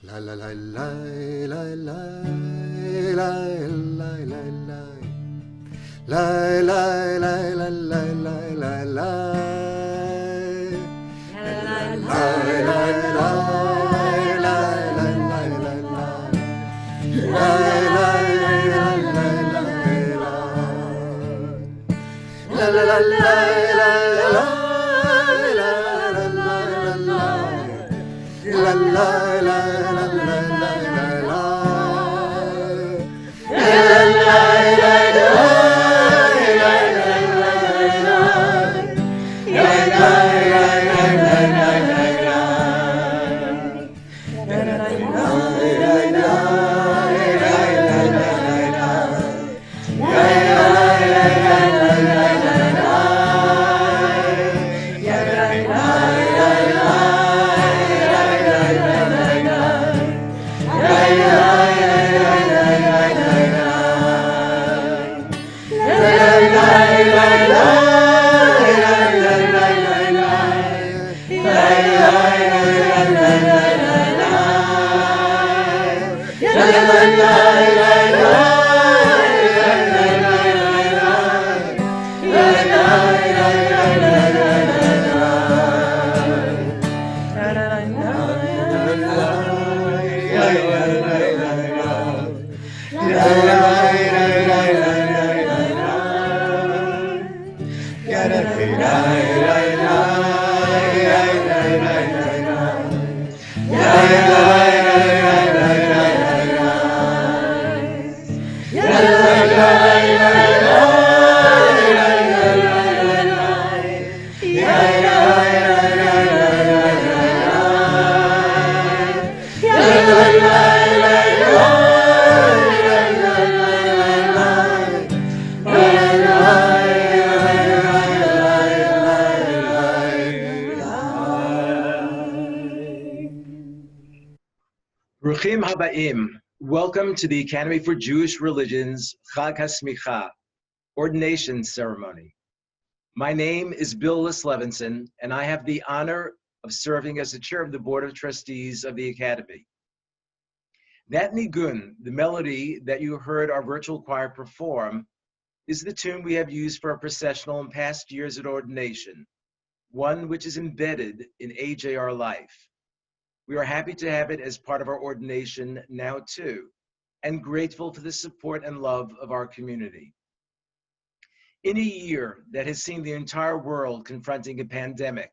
La la la la la la la la la la la la la la la la la Bruchim Habaim. Welcome to the Academy for Jewish Religions Chag HaSmicha, Ordination Ceremony. My name is Bill Levinson, and I have the honor of serving as the chair of the Board of Trustees of the Academy. That nigun, the melody that you heard our virtual choir perform, is the tune we have used for our processional in past years at Ordination, one which is embedded in AJR life. We are happy to have it as part of our ordination now too, and grateful for the support and love of our community. In a year that has seen the entire world confronting a pandemic,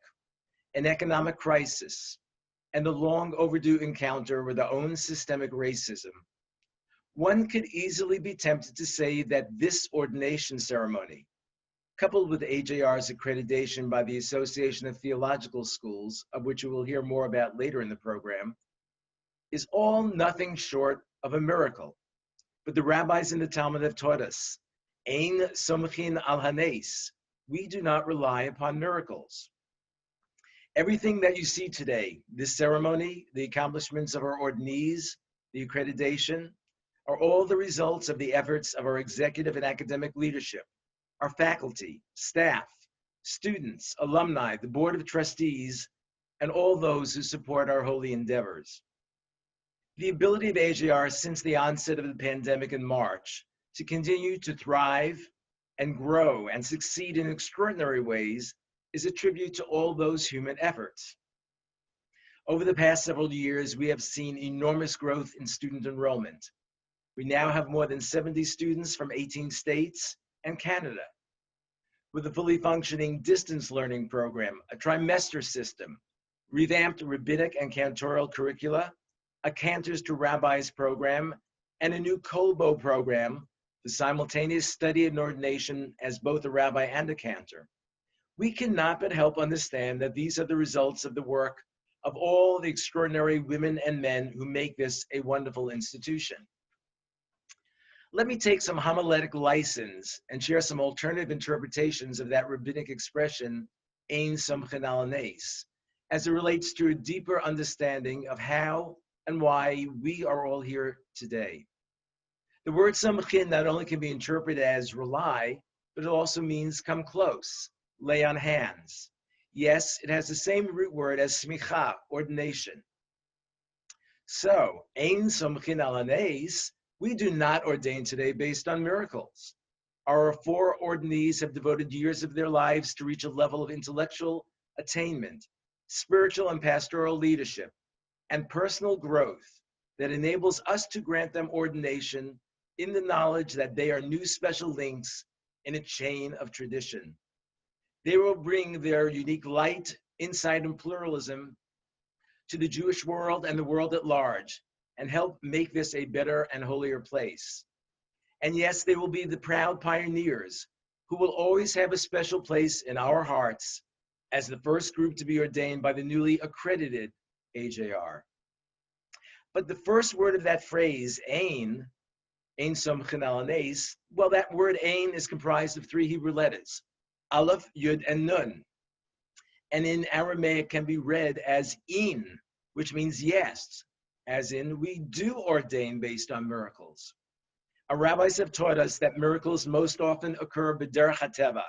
an economic crisis, and the long overdue encounter with our own systemic racism, one could easily be tempted to say that this ordination ceremony, coupled with AJR's accreditation by the Association of Theological Schools, of which you will hear more about later in the program, is all nothing short of a miracle. But the rabbis in the Talmud have taught us, Ein somchin al hanes, we do not rely upon miracles. Everything that you see today, this ceremony, the accomplishments of our ordinees, the accreditation, are all the results of the efforts of our executive and academic leadership, our faculty, staff, students, alumni, the Board of Trustees, and all those who support our holy endeavors. The ability of AJR since the onset of the pandemic in March to continue to thrive and grow and succeed in extraordinary ways is a tribute to all those human efforts. Over the past several years, we have seen enormous growth in student enrollment. We now have more than 70 students from 18 states and Canada, with a fully functioning distance learning program, a trimester system, revamped rabbinic and cantorial curricula, a Cantors to Rabbis program, and a new Kolbo program, the simultaneous study and ordination as both a rabbi and a cantor. We cannot but help understand that these are the results of the work of all the extraordinary women and men who make this a wonderful institution. Let me take some homiletic license and share some alternative interpretations of that rabbinic expression, Ein somchin al hanes, as it relates to a deeper understanding of how and why we are all here today. The word samchin not only can be interpreted as rely, but it also means come close, lay on hands. Yes, it has the same root word as smicha, ordination. So, Ein Somchin Al Hanes, we do not ordain today based on miracles. Our four ordinees have devoted years of their lives to reach a level of intellectual attainment, spiritual and pastoral leadership, and personal growth that enables us to grant them ordination in the knowledge that they are new special links in a chain of tradition. They will bring their unique light, insight, and pluralism to the Jewish world and the world at large and help make this a better and holier place. And yes, they will be the proud pioneers who will always have a special place in our hearts as the first group to be ordained by the newly accredited AJR. But the first word of that phrase, Ein Somchin Al Hanes, well, that word Ein is comprised of three Hebrew letters, Aleph, Yud, and Nun. And in Aramaic can be read as In, which means yes, as in we do ordain based on miracles. Our rabbis have taught us that miracles most often occur b'derech hateva,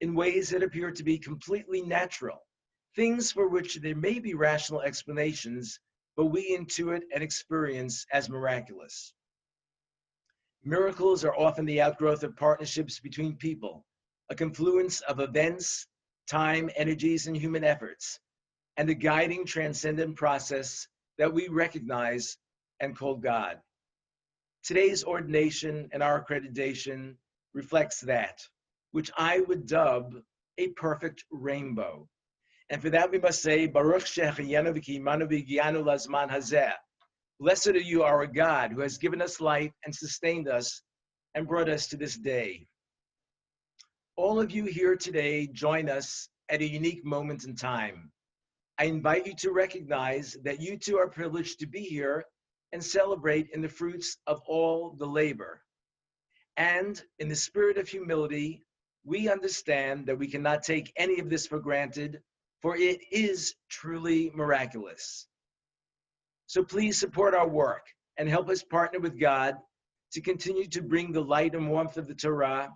in ways that appear to be completely natural, things for which there may be rational explanations, but we intuit and experience as miraculous. Miracles are often the outgrowth of partnerships between people, a confluence of events, time, energies, and human efforts, and a guiding transcendent process that we recognize and call God. Today's ordination and our accreditation reflects that, which I would dub a perfect rainbow. And for that we must say, Baruch Shehecheyanu v'kiyimanu v'higiyanu lazman hazeh. Blessed are you, our God, who has given us light and sustained us and brought us to this day. All of you here today join us at a unique moment in time. I invite you to recognize that you too are privileged to be here and celebrate in the fruits of all the labor. And in the spirit of humility, we understand that we cannot take any of this for granted, for it is truly miraculous. So please support our work and help us partner with God to continue to bring the light and warmth of the Torah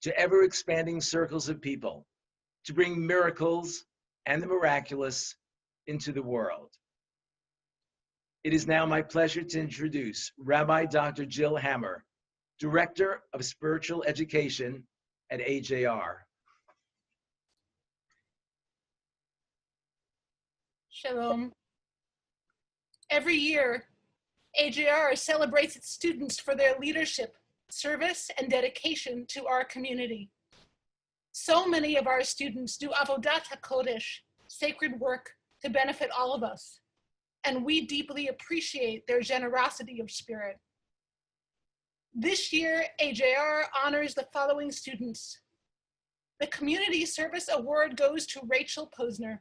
to ever-expanding circles of people, to bring miracles and the miraculous into the world. It is now my pleasure to introduce Rabbi Dr. Jill Hammer, Director of Spiritual Education at AJR. Shalom. Every year, AJR celebrates its students for their leadership, service, and dedication to our community. So many of our students do avodat hakodesh, sacred work, to benefit all of us, and we deeply appreciate their generosity of spirit. This year, AJR honors the following students. The Community Service Award goes to Rachel Posner,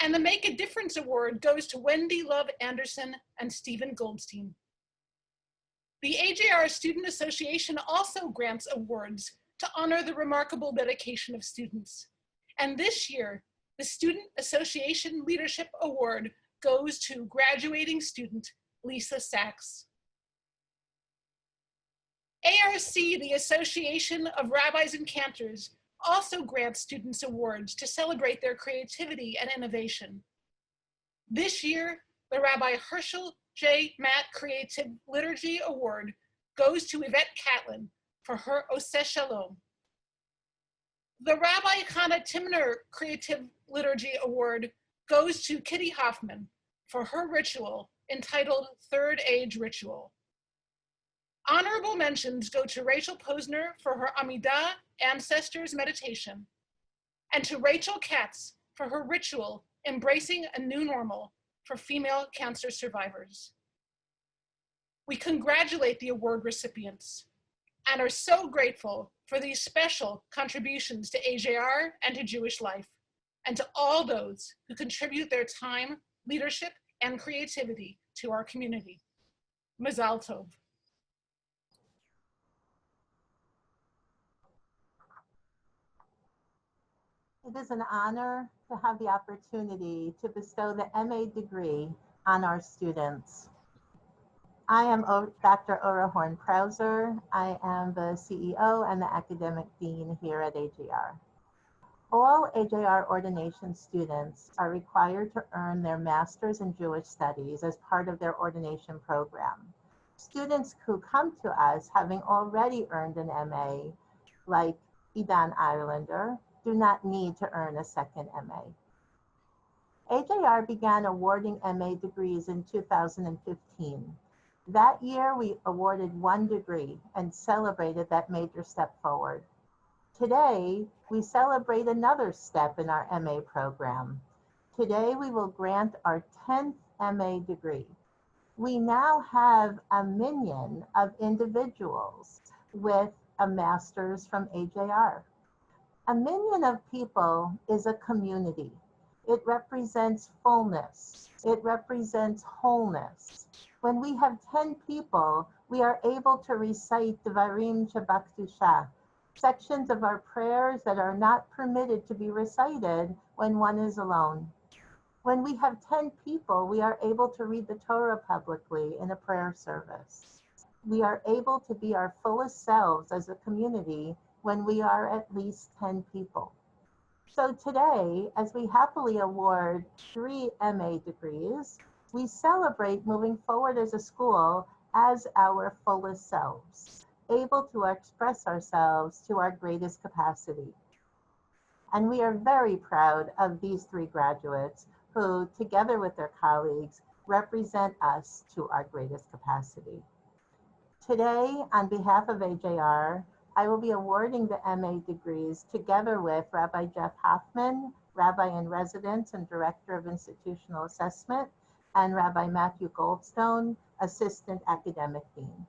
and the Make a Difference Award goes to Wendy Love Anderson and Stephen Goldstein. The AJR Student Association also grants awards to honor the remarkable dedication of students. And this year, the Student Association Leadership Award goes to graduating student Lisa Sachs. ARC, the Association of Rabbis and Cantors, also grants students awards to celebrate their creativity and innovation. This year, the Rabbi Herschel J. Matt Creative Liturgy Award goes to Yvette Catlin for her Oseh Shalom. The Rabbi Hannah Timner Creative Liturgy Award goes to Kitty Hoffman for her ritual entitled Third Age Ritual. Honorable mentions go to Rachel Posner for her Amidah Ancestors Meditation, and to Rachel Katz for her ritual Embracing a New Normal for female cancer survivors. We congratulate the award recipients and are so grateful for these special contributions to AJR and to Jewish life, and to all those who contribute their time, leadership, and creativity to our community. Mazal Tov. It is an honor to have the opportunity to bestow the MA degree on our students. I am Dr. Ora Horn-Prauser. I am the CEO and the academic dean here at AJR. All AJR ordination students are required to earn their Master's in Jewish Studies as part of their ordination program. Students who come to us having already earned an MA, like Idan Islander, do not need to earn a second MA. AJR began awarding MA degrees in 2015. That year, we awarded 1 degree and celebrated that major step forward. Today, we celebrate another step in our MA program. Today, we will grant our 10th MA degree. We now have a minion of individuals with a master's from AJR. A minion of people is a community. It represents fullness. It represents wholeness. When we have 10 people, we are able to recite Devarim Shabaktusha, sections of our prayers that are not permitted to be recited when one is alone. When we have 10 people, we are able to read the Torah publicly in a prayer service. We are able to be our fullest selves as a community when we are at least 10 people. So today, as we happily award 3 MA degrees, we celebrate moving forward as a school as our fullest selves, able to express ourselves to our greatest capacity. And we are very proud of these 3 graduates who, together with their colleagues, represent us to our greatest capacity. Today, on behalf of AJR, I will be awarding the MA degrees together with Rabbi Jeff Hoffman, Rabbi in Residence and Director of Institutional Assessment, and Rabbi Matthew Goldstone, Assistant Academic Dean.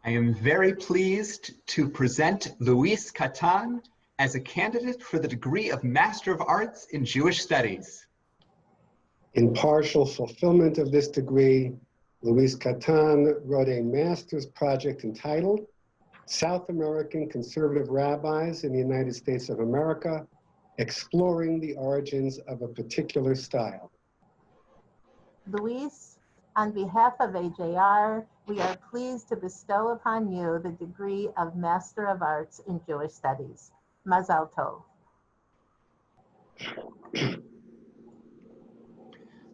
I am very pleased to present Luis Catan as a candidate for the degree of Master of Arts in Jewish Studies. In partial fulfillment of this degree, Luis Catan wrote a master's project entitled South American Conservative Rabbis in the United States of America, Exploring the Origins of a Particular Style. Luis, on behalf of AJR, we are pleased to bestow upon you the degree of Master of Arts in Jewish Studies. Mazal Tov.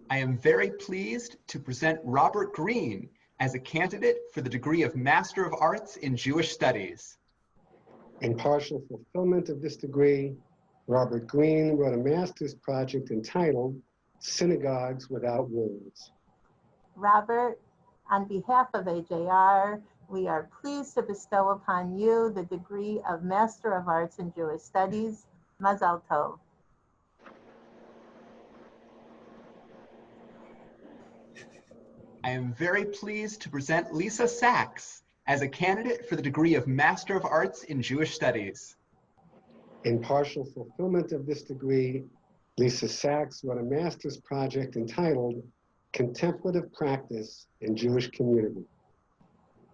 I am very pleased to present Robert Green as a candidate for the degree of Master of Arts in Jewish Studies. In partial fulfillment of this degree, Robert Green wrote a master's project entitled Synagogues Without Walls. Robert, on behalf of AJR, we are pleased to bestow upon you the degree of Master of Arts in Jewish Studies. Mazal Tov. I am very pleased to present Lisa Sachs as a candidate for the degree of Master of Arts in Jewish Studies. In partial fulfillment of this degree, Lisa Sachs wrote a master's project entitled Contemplative Practice in Jewish Community.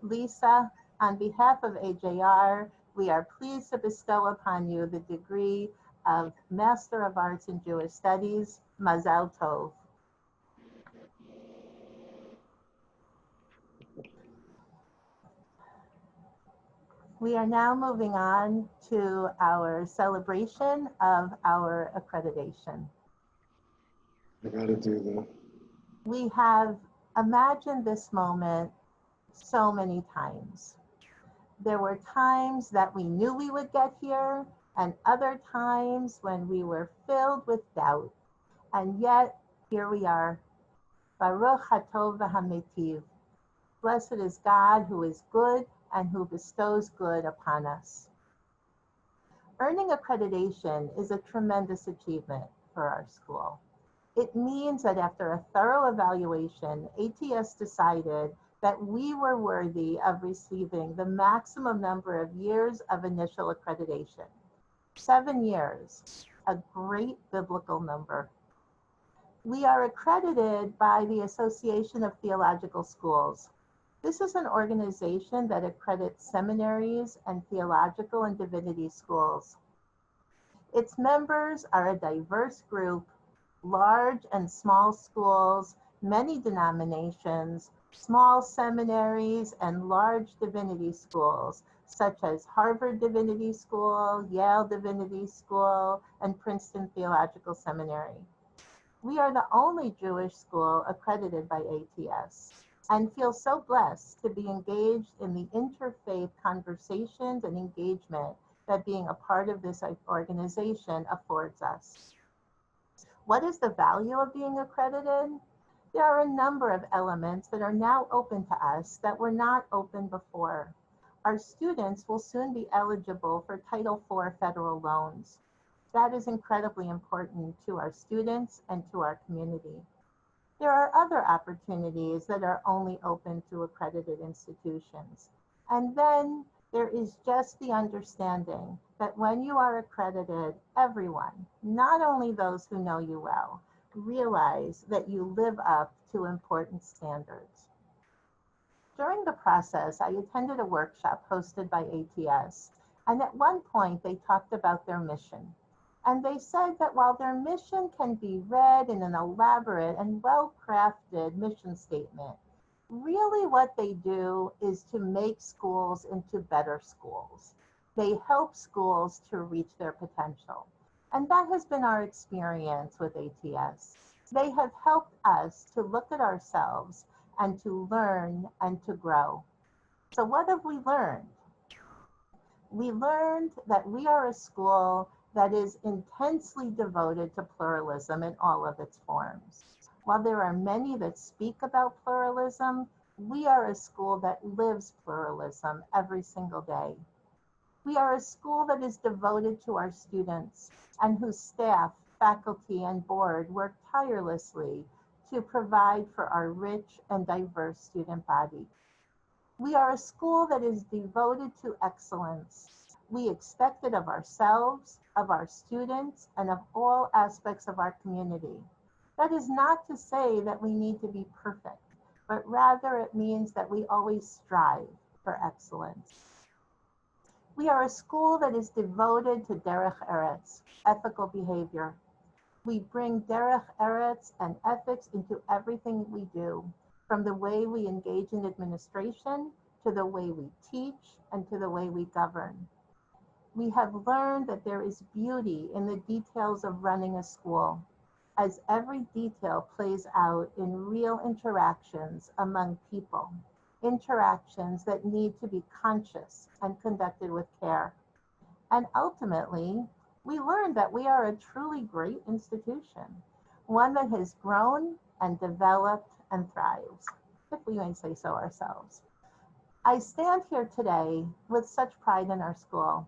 Lisa, on behalf of AJR, we are pleased to bestow upon you the degree of Master of Arts in Jewish Studies. Mazal Tov. We are now moving on to our celebration of our accreditation. I gotta do the. We have imagined this moment so many times. There were times that we knew we would get here, and other times when we were filled with doubt. And yet, here we are. Baruch HaTov v'Hametiv. Blessed is God who is good and who bestows good upon us. Earning accreditation is a tremendous achievement for our school. It means that after a thorough evaluation, ATS decided that we were worthy of receiving the maximum number of years of initial accreditation. 7 years, a great biblical number. We are accredited by the Association of Theological Schools. This is an organization that accredits seminaries and theological and divinity schools. Its members are a diverse group, large and small schools, many denominations, small seminaries, and large divinity schools such as Harvard Divinity School, Yale Divinity School, and Princeton Theological Seminary. We are the only Jewish school accredited by ATS and feel so blessed to be engaged in the interfaith conversations and engagement that being a part of this organization affords us. What is the value of being accredited? There are a number of elements that are now open to us that were not open before. Our students will soon be eligible for Title IV federal loans. That is incredibly important to our students and to our community. There are other opportunities that are only open to accredited institutions. And then there is just the understanding that when you are accredited, everyone, not only those who know you well, realize that you live up to important standards. During the process, I attended a workshop hosted by ATS, and at one point they talked about their mission. And they said that while their mission can be read in an elaborate and well-crafted mission statement, really what they do is to make schools into better schools. They help schools to reach their potential. And that has been our experience with ATS. They have helped us to look at ourselves and to learn and to grow. So what have we learned? We learned that we are a school that is intensely devoted to pluralism in all of its forms. While there are many that speak about pluralism, we are a school that lives pluralism every single day. We are a school that is devoted to our students and whose staff, faculty, and board work tirelessly to provide for our rich and diverse student body. We are a school that is devoted to excellence. We expect it of ourselves, of our students, and of all aspects of our community. That is not to say that we need to be perfect, but rather it means that we always strive for excellence. We are a school that is devoted to derech eretz, ethical behavior. We bring derech eretz and ethics into everything we do, from the way we engage in administration, to the way we teach, and to the way we govern. We have learned that there is beauty in the details of running a school, as every detail plays out in real interactions among people, interactions that need to be conscious and conducted with care. And ultimately, we learned that we are a truly great institution, one that has grown and developed and thrives, if we may say so ourselves. I stand here today with such pride in our school,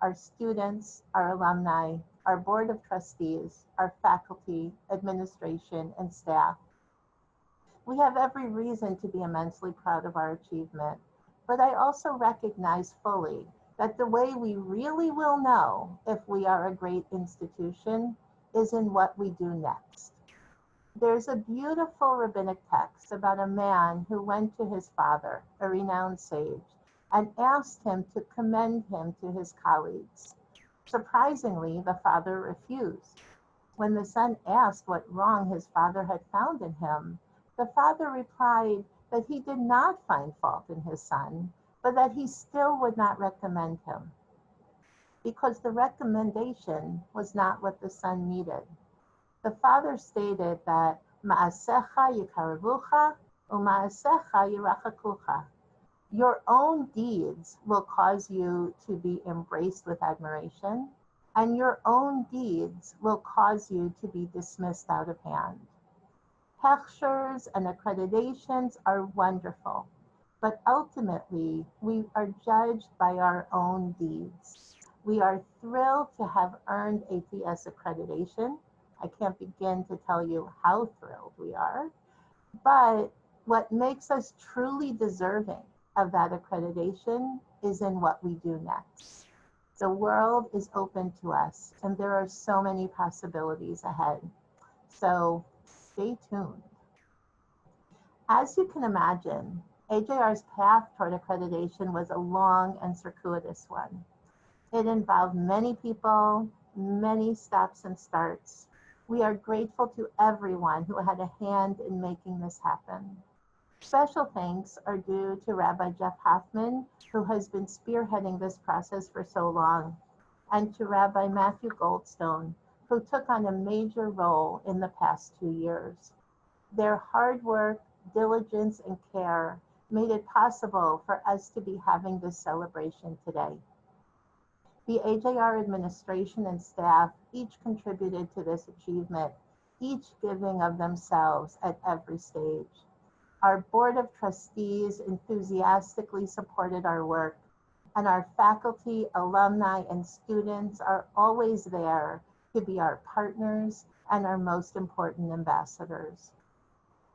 our students, our alumni, our board of trustees, our faculty, administration, and staff. We have every reason to be immensely proud of our achievement, but I also recognize fully that the way we really will know if we are a great institution is in what we do next. There's a beautiful rabbinic text about a man who went to his father, a renowned sage, and asked him to commend him to his colleagues. Surprisingly, the father refused. When the son asked what wrong his father had found in him, the father replied that he did not find fault in his son, but that he still would not recommend him, because the recommendation was not what the son needed. The father stated that ma'asecha yikaravucha u'ma'asecha yirachakucha. Your own deeds will cause you to be embraced with admiration, and your own deeds will cause you to be dismissed out of hand. Hechshers and accreditations are wonderful, but ultimately we are judged by our own deeds. We are thrilled to have earned ATS accreditation. I can't begin to tell you how thrilled we are, but what makes us truly deserving of that accreditation is in what we do next. The world is open to us, and there are so many possibilities ahead. So stay tuned. As you can imagine, AJR's path toward accreditation was a long and circuitous one. It involved many people, many stops and starts. We are grateful to everyone who had a hand in making this happen. Special thanks are due to Rabbi Jeff Hoffman, who has been spearheading this process for so long, and to Rabbi Matthew Goldstone, who took on a major role in the past 2 years. Their hard work, diligence, and care made it possible for us to be having this celebration today. The AJR administration and staff each contributed to this achievement, each giving of themselves at every stage. Our Board of Trustees enthusiastically supported our work, and our faculty, alumni, and students are always there to be our partners and our most important ambassadors.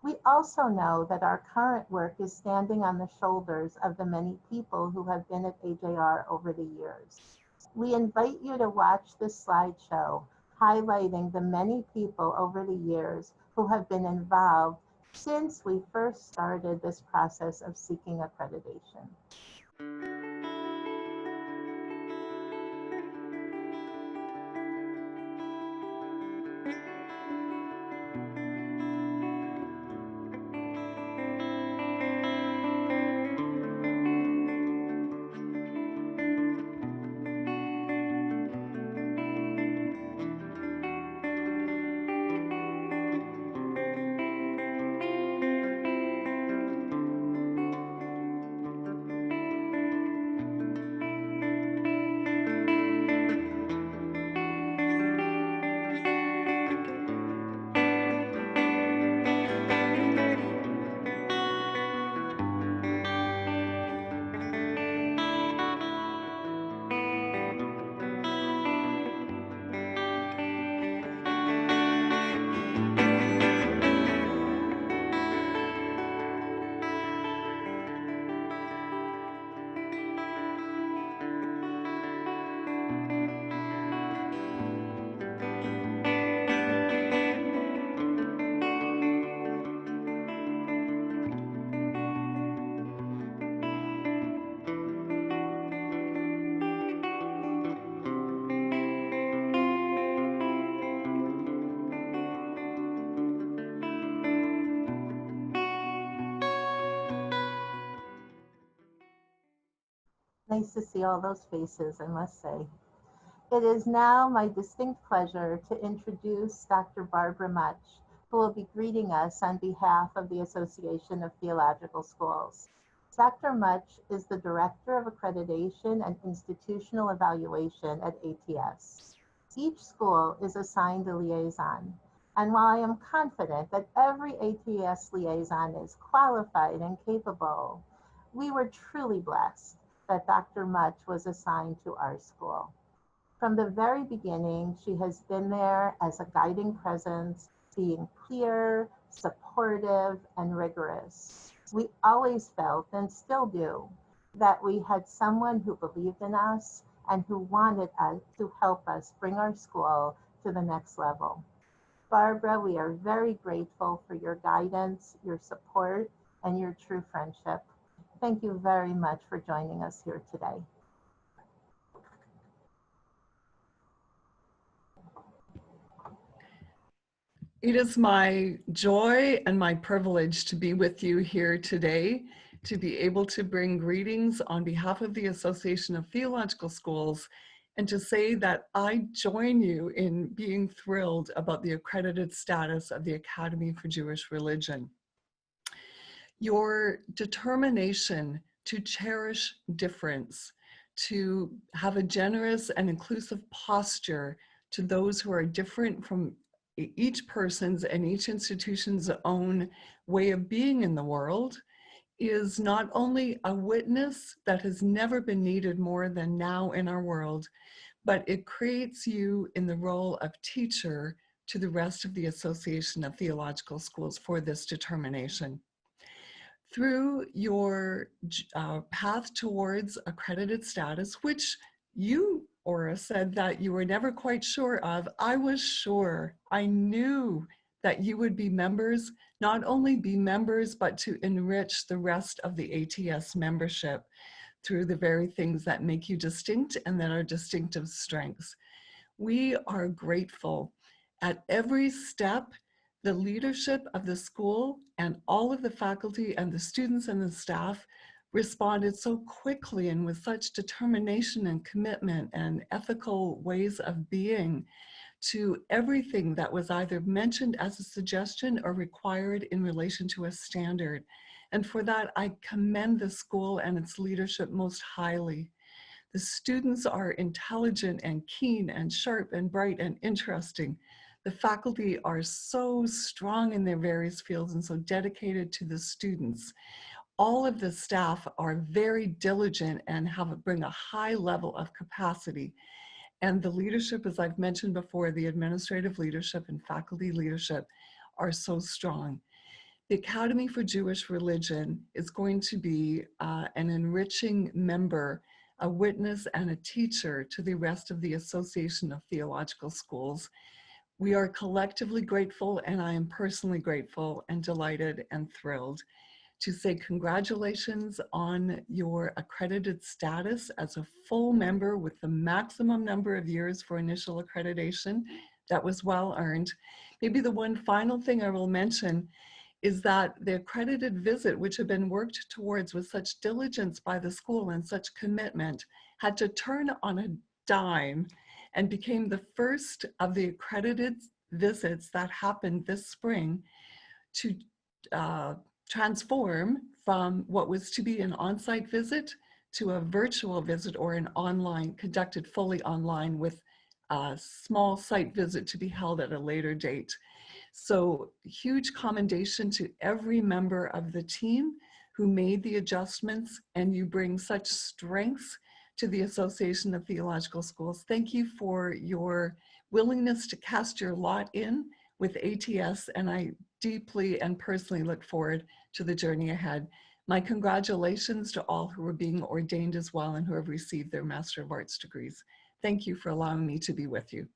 We also know that our current work is standing on the shoulders of the many people who have been at AJR over the years. We invite you to watch this slideshow highlighting the many people over the years who have been involved since we first started this process of seeking accreditation. Nice to see all those faces, I must say. It is now my distinct pleasure to introduce Dr. Barbara Much, who will be greeting us on behalf of the Association of Theological Schools. Dr. Much is the Director of Accreditation and Institutional Evaluation at ATS. Each school is assigned a liaison, and while I am confident that every ATS liaison is qualified and capable, we were truly blessed that Dr. Much was assigned to our school. From the very beginning, she has been there as a guiding presence, being clear, supportive, and rigorous. We always felt, and still do, that we had someone who believed in us and who wanted us to help us bring our school to the next level. Barbara, we are very grateful for your guidance, your support, and your true friendship. Thank you very much for joining us here today. It is my joy and my privilege to be with you here today, to be able to bring greetings on behalf of the Association of Theological Schools, and to say that I join you in being thrilled about the accredited status of the Academy for Jewish Religion. Your determination to cherish difference, to have a generous and inclusive posture to those who are different from each person's and each institution's own way of being in the world, is not only a witness that has never been needed more than now in our world, but it creates you in the role of teacher to the rest of the Association of Theological Schools for this determination. Through your path towards accredited status, which you, Ora, said that you were never quite sure of, I was sure. I knew that you would be members, not only be members, but to enrich the rest of the ATS membership through the very things that make you distinct and that are distinctive strengths. We are grateful at every step The leadership of the school and all of the faculty and the students and the staff responded so quickly and with such determination and commitment and ethical ways of being to everything that was either mentioned as a suggestion or required in relation to a standard. And for that, I commend the school and its leadership most highly. The students are intelligent and keen and sharp and bright and interesting. The faculty are so strong in their various fields and so dedicated to the students. All of the staff are very diligent and bring a high level of capacity. And the leadership, as I've mentioned before, the administrative leadership and faculty leadership are so strong. The Academy for Jewish Religion is going to be an enriching member, a witness and a teacher to the rest of the Association of Theological Schools. We are collectively grateful, and I am personally grateful and delighted and thrilled to say congratulations on your accredited status as a full member with the maximum number of years for initial accreditation. That was well earned. Maybe the one final thing I will mention is that the accredited visit, which had been worked towards with such diligence by the school and such commitment, had to turn on a dime and became the first of the accredited visits that happened this spring to transform from what was to be an on-site visit to a virtual visit or an online, conducted fully online with a small site visit to be held at a later date. So huge commendation to every member of the team who made the adjustments, and you bring such strengths to the Association of Theological Schools. Thank you for your willingness to cast your lot in with ATS, and I deeply and personally look forward to the journey ahead. My congratulations to all who are being ordained as well and who have received their Master of Arts degrees. Thank you for allowing me to be with you.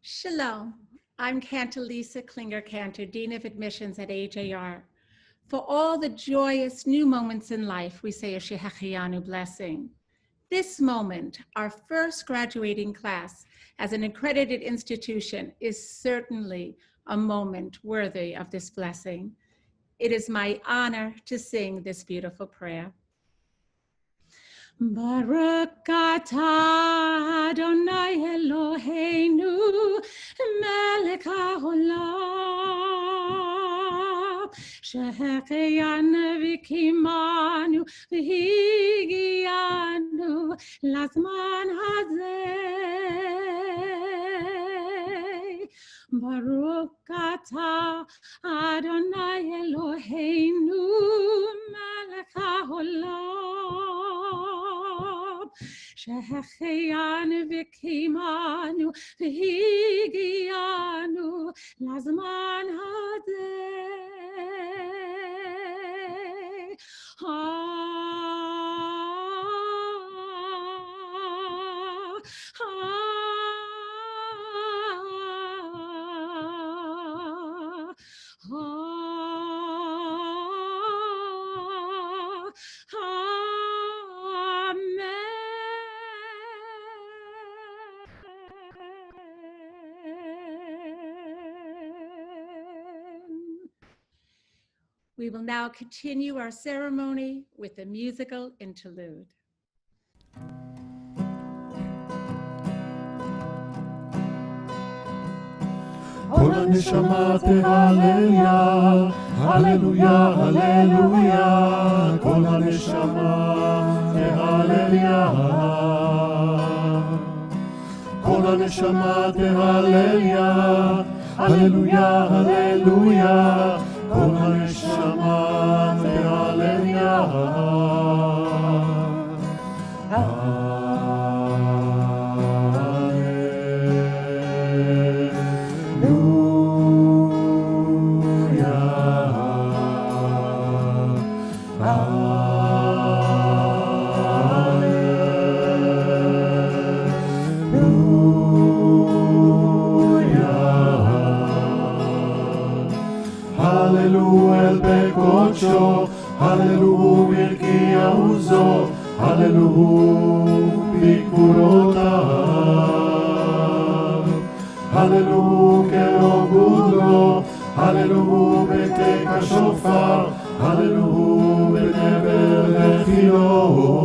Shalom, I'm Cantor Lisa Klinger-Cantor, Dean of Admissions at AJR. For all the joyous new moments in life, we say a Shehechianu blessing. This moment, our first graduating class as an accredited institution, is certainly a moment worthy of this blessing. It is my honor to sing this beautiful prayer. Baruch atah Adonai Eloheinu melech haolam שהחיינו וקיימנו והגיענו לזמן הזה. ברוך אתה אדוני אלוהינו מלך העולם שהחיינו וקיימנו והגיענו לזמן הזה. We will now continue our ceremony with a musical interlude. כל הנשמה תהלליה, הללויה, הללויה, כל הנשמה תהלליה, כל הנשמה תהלליה, הללויה, הללויה, כל הנשמה תהלליה. Hallelujah, el bekocho, hallelujah, גבולותיו. הללו קרוב גודלו, הללו בתק השופר, הללו בנבל וכינור.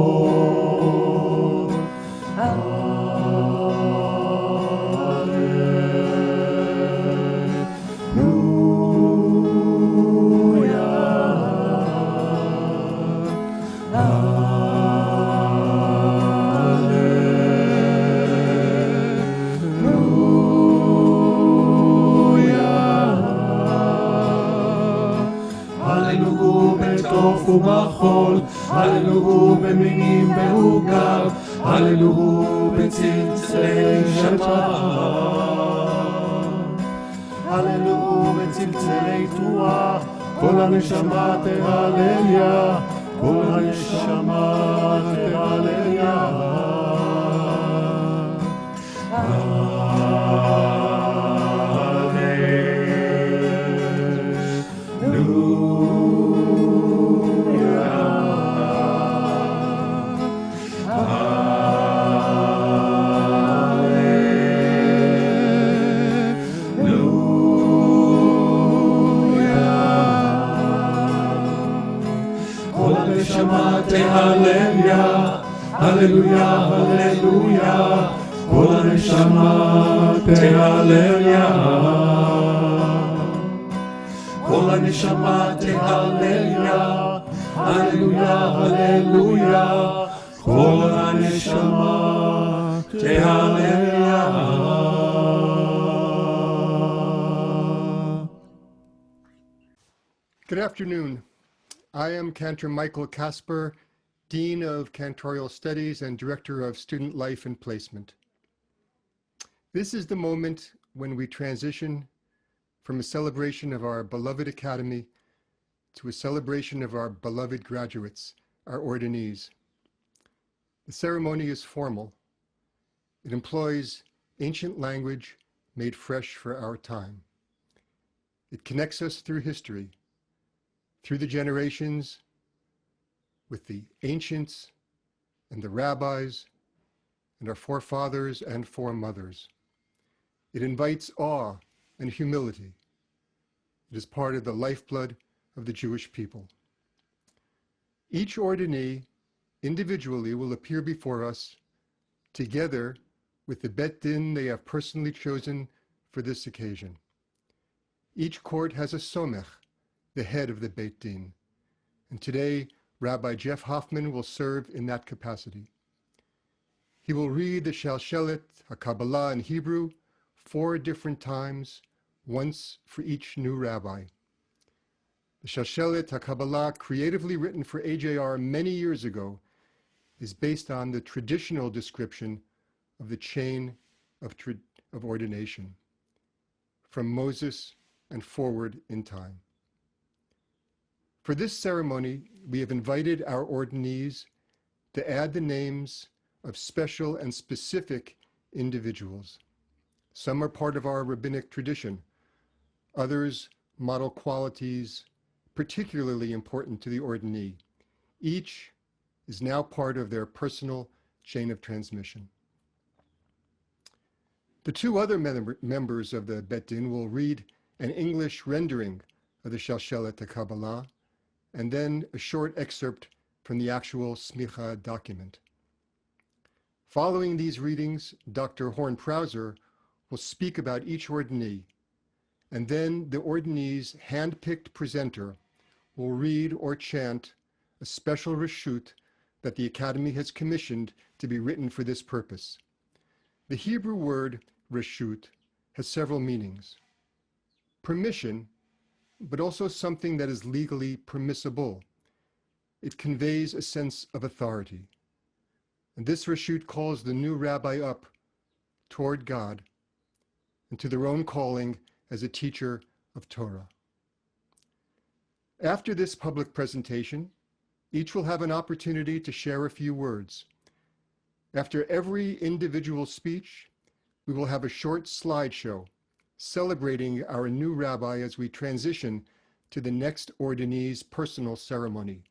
ובחול, הללו במינים בעוגר, הללו בצלצלי שבת, הללו בצלצלי תרועה, כל הנשמה תהלליה, כל הנשמה תהלליה. הללויה, הללויה, הללויה, כל הנשמה תהלליה, כל הנשמה תהלליה, הללויה, הללויה, כל הנשמה תהלליה. Good afternoon. I am Cantor Michael Kasper, Dean of Cantorial Studies and Director of Student Life and Placement. This is the moment when we transition from a celebration of our beloved Academy to a celebration of our beloved graduates, our ordinees. The ceremony is formal. It employs ancient language made fresh for our time. It connects us through history, through the generations, with the ancients and the rabbis and our forefathers and foremothers. It invites awe and humility. It is part of the lifeblood of the Jewish people. Each ordinee individually will appear before us together with the Bet Din they have personally chosen for this occasion. Each court has a somech, the head of the Beit Din, and today Rabbi Jeff Hoffman will serve in that capacity. He will read the Shalshelet HaKabbalah in Hebrew 4 different times, once for each new rabbi. The Shalshelet HaKabbalah, creatively written for AJR many years ago, is based on the traditional description of the chain of ordination, from Moses and forward in time. For this ceremony, we have invited our ordinees to add the names of special and specific individuals. Some are part of our rabbinic tradition. Others model qualities particularly important to the ordinee. Each is now part of their personal chain of transmission. The 2 other members of the Bet Din will read an English rendering of the Shalshelet HaKabbalah, and then a short excerpt from the actual smicha document. Following these readings, Dr. Horn-Prauser will speak about each ordinee, and then the ordinee's hand-picked presenter will read or chant a special reshut that the Academy has commissioned to be written for this purpose. The Hebrew word reshut has several meanings. Permission, but also something that is legally permissible. It conveys a sense of authority. And this reshut calls the new rabbi up toward God and to their own calling as a teacher of Torah. After this public presentation, each will have an opportunity to share a few words. After every individual speech, we will have a short slideshow celebrating our new rabbi as we transition to the next ordinee's personal ceremony.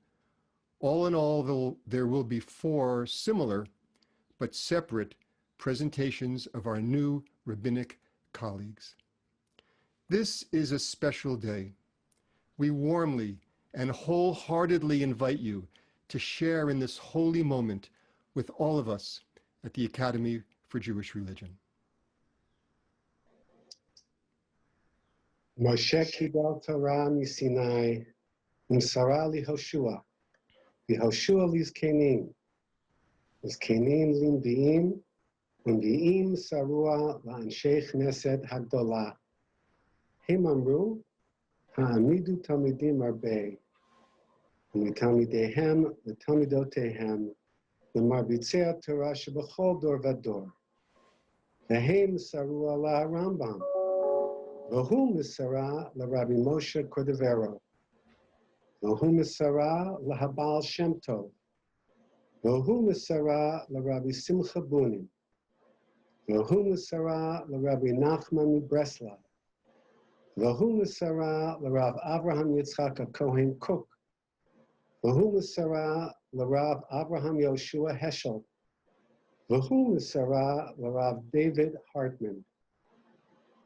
All in all, there will be 4 similar but separate presentations of our new rabbinic colleagues. This is a special day. We warmly and wholeheartedly invite you to share in this holy moment with all of us at the Academy for Jewish Religion. Moshe kibel Torah miSinai, umsara liHoshua, v'Hoshua lizkenim, lizkenim limbiim, umbiim sarua la'anshei Knesset hagdola. Hem amru, ha'amidu talmidim arbei, u'mitalmidehem v'talmidotehem, l'marbitzei Torah shebachol dor vador. V'hem sarua la'Rambam, v'hu misara l'Rabbi Moshe Cordovero, v'hu misara l'Habal Shem Tov, v'hu misara l'Rabbi Simcha Bunim, v'hu misara l'Rabbi Nachman Bresla, v'hu misara l'Rav Avraham Yitzchak HaKohen Cook, v'hu misara l'Rav Avraham Yoshua Heschel, v'hu misara l'Rav David Hartman,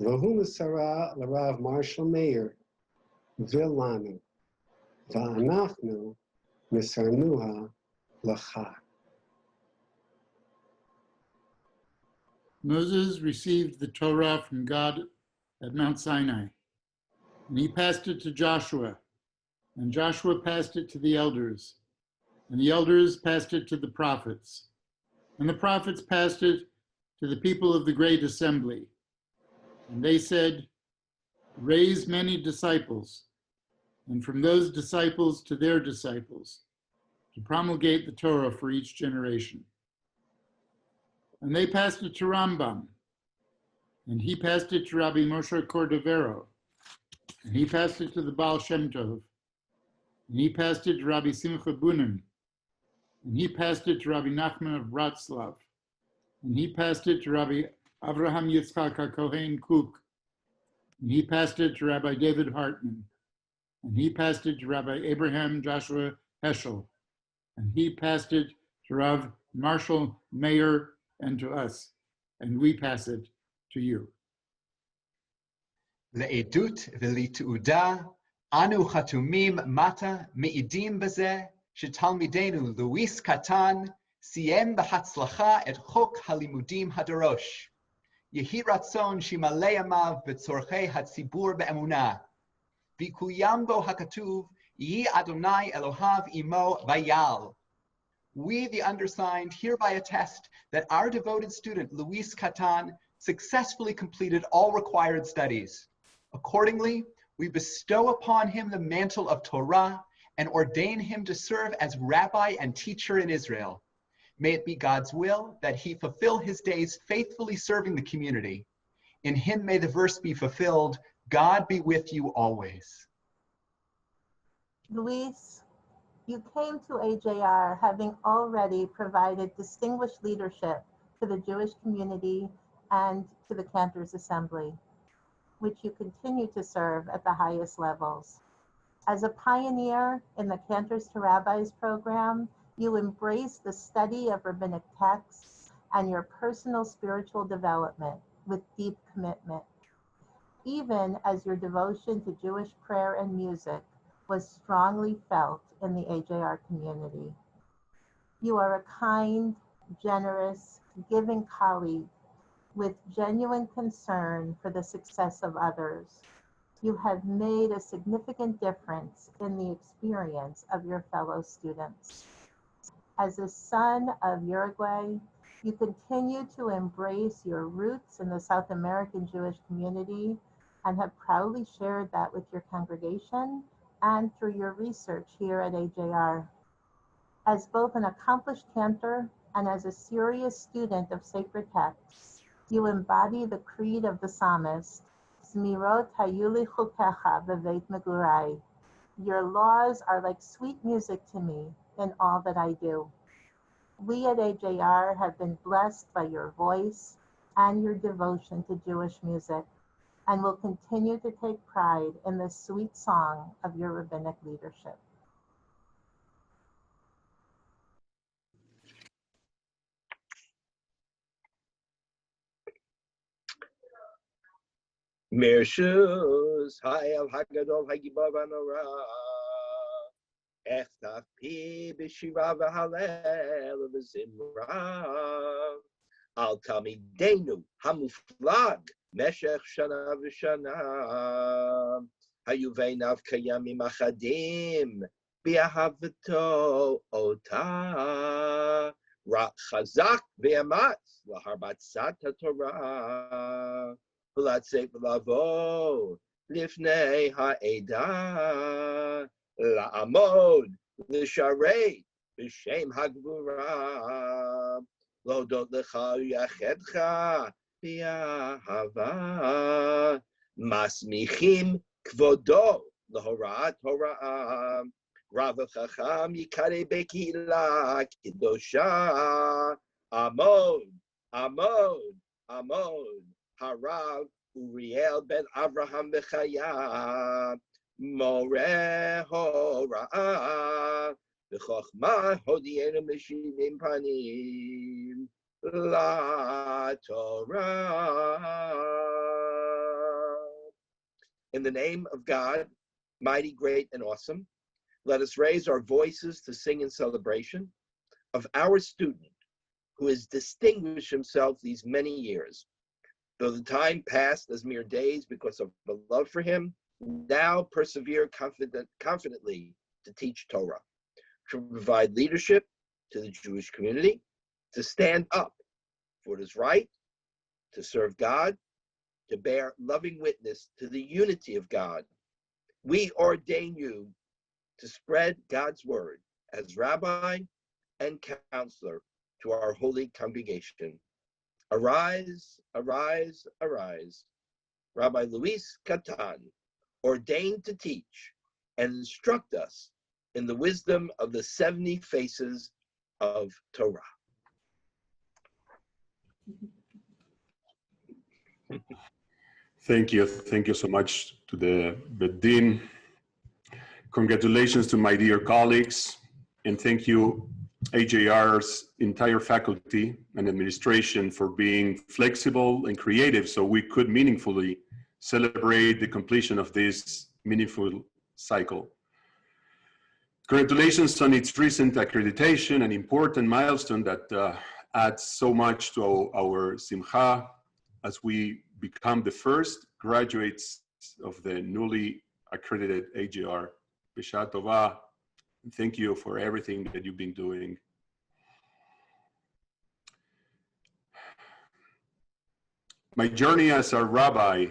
v'hu misara l'Rav Marshall Meir, v'lanu, v'anachnu misarnuha l'cha. Moses received the Torah from God at Mount Sinai, and he passed it to Joshua, and Joshua passed it to the elders, and the elders passed it to the prophets, and the prophets passed it to the people of the great assembly. And they said, raise many disciples, and from those disciples to their disciples, to promulgate the Torah for each generation. And they passed it to Rambam, and he passed it to Rabbi Moshe Cordovero, and he passed it to the Baal Shem Tov, and he passed it to Rabbi Simcha Bunim, and he passed it to Rabbi Nachman of Bratslav, and he passed it to Rabbi Avraham Yitzchak HaKohen Cook, and he passed it to Rabbi David Hartman, and he passed it to Rabbi Abraham Joshua Heschel, and he passed it to Rav Marshall Meir and to us, and we pass it to you. לעדות ולתעודה, אנו חתומים מטה מעידים בזה שתלמידנו לואיס קטן סיים בהצלחה את חוק הלימודים הדרוש. יהי רצון שימלא ימיו בצורכי הציבור באמונה, ויקוים בו הכתוב, יהי אדוני אלוהיו עמו ויעל. We, the undersigned, hereby attest that our devoted student, Luis Catan, successfully completed all required studies. Accordingly, we bestow upon him the mantle of Torah and ordain him to serve as rabbi and teacher in Israel. May it be God's will that he fulfill his days faithfully serving the community. In him may the verse be fulfilled, God be with you always. Luis, you came to AJR having already provided distinguished leadership to the Jewish community and to the Cantors Assembly, which you continue to serve at the highest levels. As a pioneer in the Cantors to Rabbis program, you embrace the study of rabbinic texts and your personal spiritual development with deep commitment, even as your devotion to Jewish prayer and music was strongly felt in the AJR community. You are a kind, generous, giving colleague with genuine concern for the success of others. You have made a significant difference in the experience of your fellow students. As a son of Uruguay, you continue to embrace your roots in the South American Jewish community and have proudly shared that with your congregation and through your research here at AJR. As both an accomplished cantor and as a serious student of sacred texts, you embody the creed of the psalmist, Zmirot hayu li chukecha beveit megurai. Your laws are like sweet music to me in all that I do. We at AJR have been blessed by your voice and your devotion to Jewish music, and will continue to take pride in the sweet song of your rabbinic leadership. Mirshus Hayel Hagadol Hagibov Anora Echtaf Pi B'Shira V'Halel V'Zimra Al Talmidenu Hamuflag Meshech Shana V'Shana Hayuveinav Kayamim Achadim B'Ahavato Ota Rak Chazak V'Amatz L'Harbatzat HaTorah V'Latzeit V'Lavo Lifnei Ha'eda La'amod L'Sharei B'Shem Hagvura Lodot Lecha Yachedcha B'Ahava Masmichim Kvodo L'Horat Horah Rav Chacham Yikare Bekila Kidosha Amod Amod Amod Harav Uriel ben Avraham Bechaya More Horah B'Chochma Hodienu Meshivim Panim La Torah. In the name of God, mighty, great, and awesome, let us raise our voices to sing in celebration of our student who has distinguished himself these many years. Though the time passed as mere days because of the love for him, now persevere confidently to teach Torah, to provide leadership to the Jewish community, to stand up for what is right, to serve God, to bear loving witness to the unity of God. We ordain you to spread God's word as rabbi and counselor to our holy congregation. Arise, arise, arise. Rabbi Luis Katan, ordained to teach and instruct us in the wisdom of the 70 faces of Torah. Thank you so much to the Bedin. Congratulations to my dear colleagues, and thank you AJR's entire faculty and administration for being flexible and creative so we could meaningfully celebrate the completion of this meaningful cycle. Congratulations on its recent accreditation, an important milestone that adds so much to our simcha as we become the first graduates of the newly accredited AJR. B'Shah Tova. Thank you for everything that you've been doing. My journey as a rabbi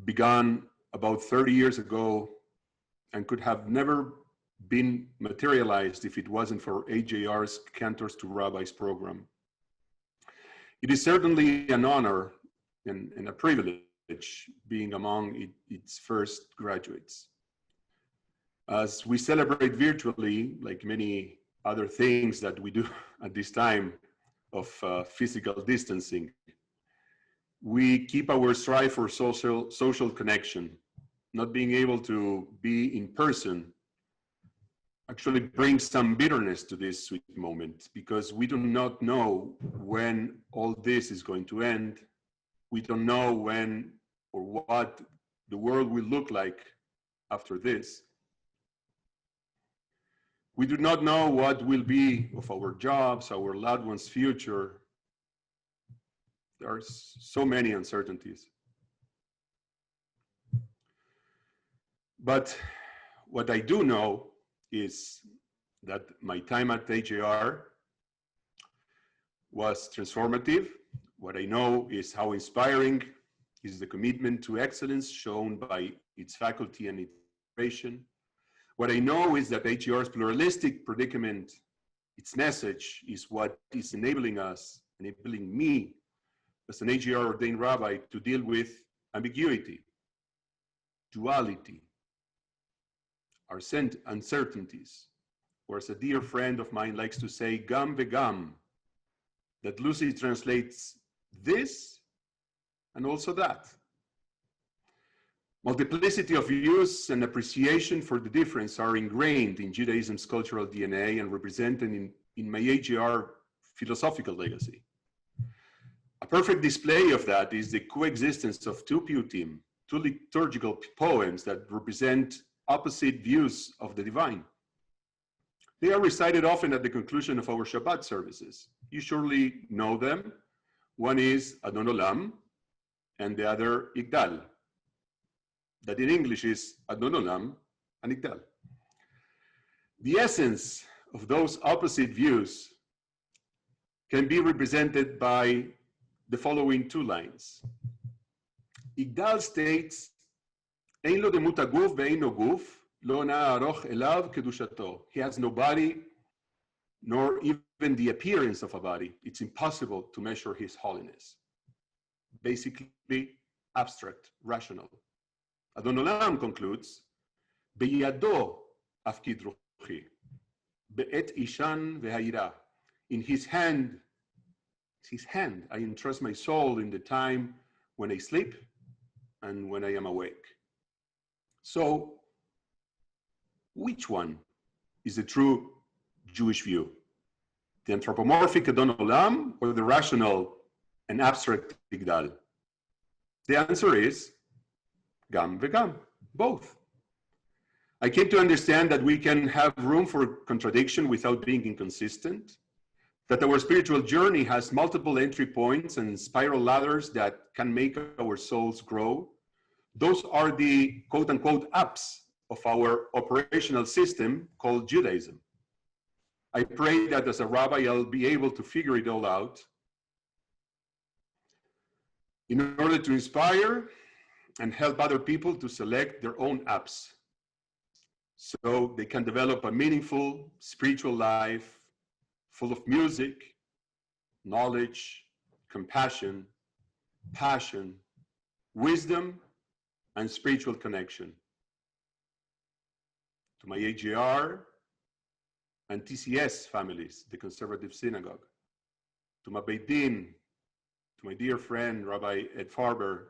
began about 30 years ago and could have never been materialized if it wasn't for AJR's Cantors to Rabbis program. It is certainly an honor and a privilege being among its first graduates. As we celebrate virtually, like many other things that we do at this time of physical distancing, we keep our strive for social connection. Not being able to be in person actually brings some bitterness to this sweet moment because we do not know when all this is going to end. We don't know when or what the world will look like after this. We do not know what will be of our jobs, our loved ones' future. There are so many uncertainties. But what I do know is that my time at AJR was transformative. What I know is how inspiring is the commitment to excellence shown by its faculty and its administration. What I know is that AJR's pluralistic predicament, its message is what is enabling us, enabling me as an AJR ordained rabbi to deal with ambiguity, duality, our uncertainties, or as a dear friend of mine likes to say, gam vegam, that loosely translates this and also that. Multiplicity of use and appreciation for the difference are ingrained in Judaism's cultural DNA and represented in my AJR philosophical legacy. A perfect display of that is the coexistence of two piyutim, two liturgical poems that represent opposite views of the divine. They are recited often at the conclusion of our Shabbat services. You surely know them. One is Adon Olam, and the other Igdal. That in English is Adon Olam and Igdal. The essence of those opposite views can be represented by the following two lines. Igdal states, Ein lo demut haguf ve'ein no guf, lo na'aroch elav kedushato. He has no body, nor even the appearance of a body. It's impossible to measure his holiness. Basically, abstract, rational. Adon Olam concludes, Beyado afkid ruchi, be'et ishan ve'hayira. In his hand, I entrust my soul in the time when I sleep and when I am awake. So, which one is the true Jewish view? The anthropomorphic Adon Olam or the rational and abstract Igdal? The answer is Gam v'Gam, both. I came to understand that we can have room for contradiction without being inconsistent, that our spiritual journey has multiple entry points and spiral ladders that can make our souls grow. Those are the quote unquote ups of our operational system called Judaism. I pray that as a rabbi, I'll be able to figure it all out in order to inspire and help other people to select their own ups so they can develop a meaningful spiritual life full of music, knowledge, compassion, passion, wisdom, and spiritual connection. To my AJR and TCS families, the Conservative Synagogue, to my Beit Din, to my dear friend, Rabbi Ed Farber,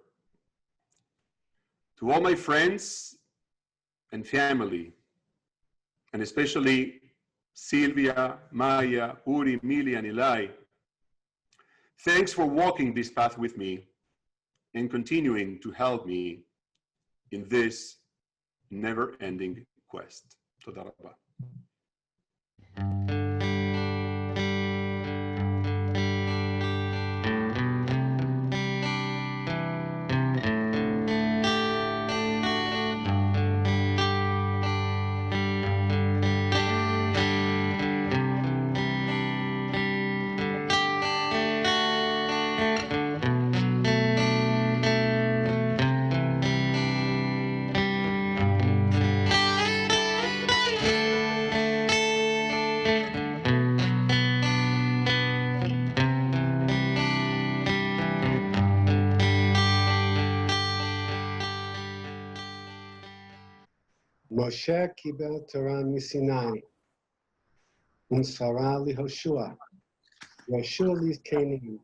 to all my friends and family, and especially Sylvia, Maya, Uri, Mili, and Eli, thanks for walking this path with me and continuing to help me in this never-ending quest. Toda rabba. Moshe kibel Torah misinai, unsara lihoshua, Yoshua lizkenim,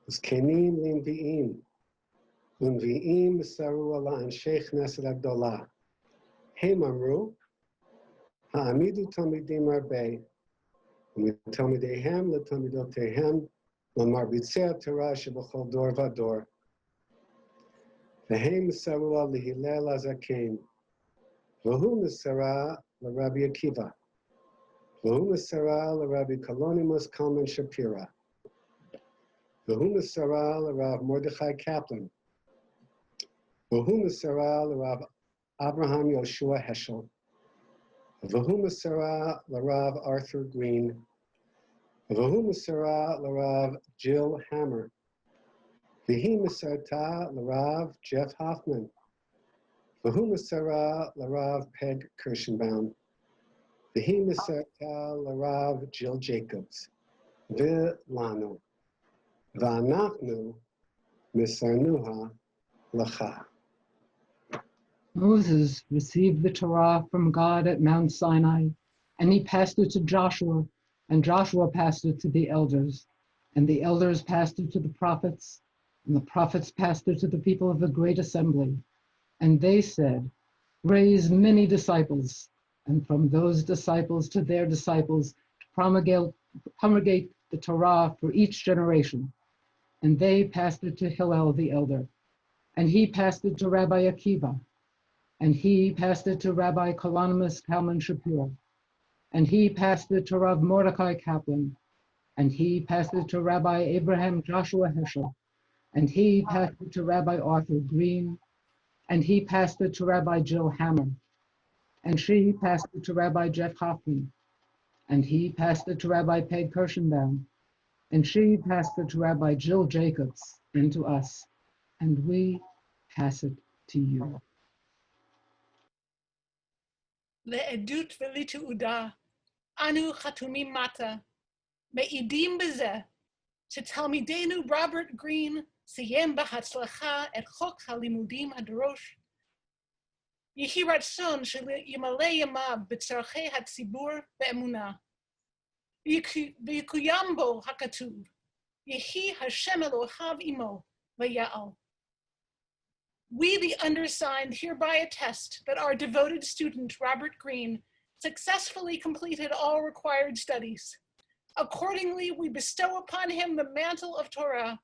uzkenim linvi'im, unvi'im saru ala anshe knesset agdola. Hem amru, ha'amidu talmidim arbei, u'mitalmidehem letalmidotehem, l'marbitzei Torah shebachol dor vador. Vehem saru lihilel azaken, V'hu Mesara l'Rabbi Akiva. V'hu Mesara l'Rabbi Kalonimus Kalman Shapira. V'hu Mesara l'Rav Mordechai Kaplan. V'hu Mesara l'Rav Abraham Yoshua Heschel. V'hu Mesara l'Rav Arthur Green. V'hu Mesara l'Rav Jill Hammer. V'hi Mesarta l'Rav Jeff Hoffman. V'hu Mesara l'Rav Peg Kirschenbaum. V'hi Mesarta l'Rav Jill Jacobs. V'lanu. V'anachnu Mesarnuha l'cha. Moses received the Torah from God at Mount Sinai, and he passed it to Joshua, and Joshua passed it to the elders, and the elders passed it to the prophets, and the prophets passed it to the people of the great assembly. And they said, raise many disciples, and from those disciples to their disciples, to promulgate the Torah for each generation. and they passed it to Hillel the elder, and he passed it to Rabbi Akiva, and he passed it to Rabbi Kalonymus Kalman Shapiro, and he passed it to Rav Mordecai Kaplan, and he passed it to Rabbi Abraham Joshua Heschel, and he passed it to Rabbi Arthur Green, and he passed it to Rabbi Jill Hammer, and she passed it to Rabbi Jeff Hoffman, and he passed it to Rabbi Peg Kirschenbaum, and she passed it to Rabbi Jill Jacobs and to us, and we pass it to you. לעדות ולתעודה, אנו חתומים מטה, מעידים בזה שתלמידנו רוברט גרין סיים בהצלחה את חוק הלימודים הדרוש. יהי רצון שימלא ימיו בצורכי הציבור באמונה, ויקוים בו הכתוב, יהי השם אלוהיו עמו ויעל. We, the undersigned, hereby attest that our devoted student, Robert Green, successfully completed all required studies. Accordingly, we bestow upon him the mantle of Torah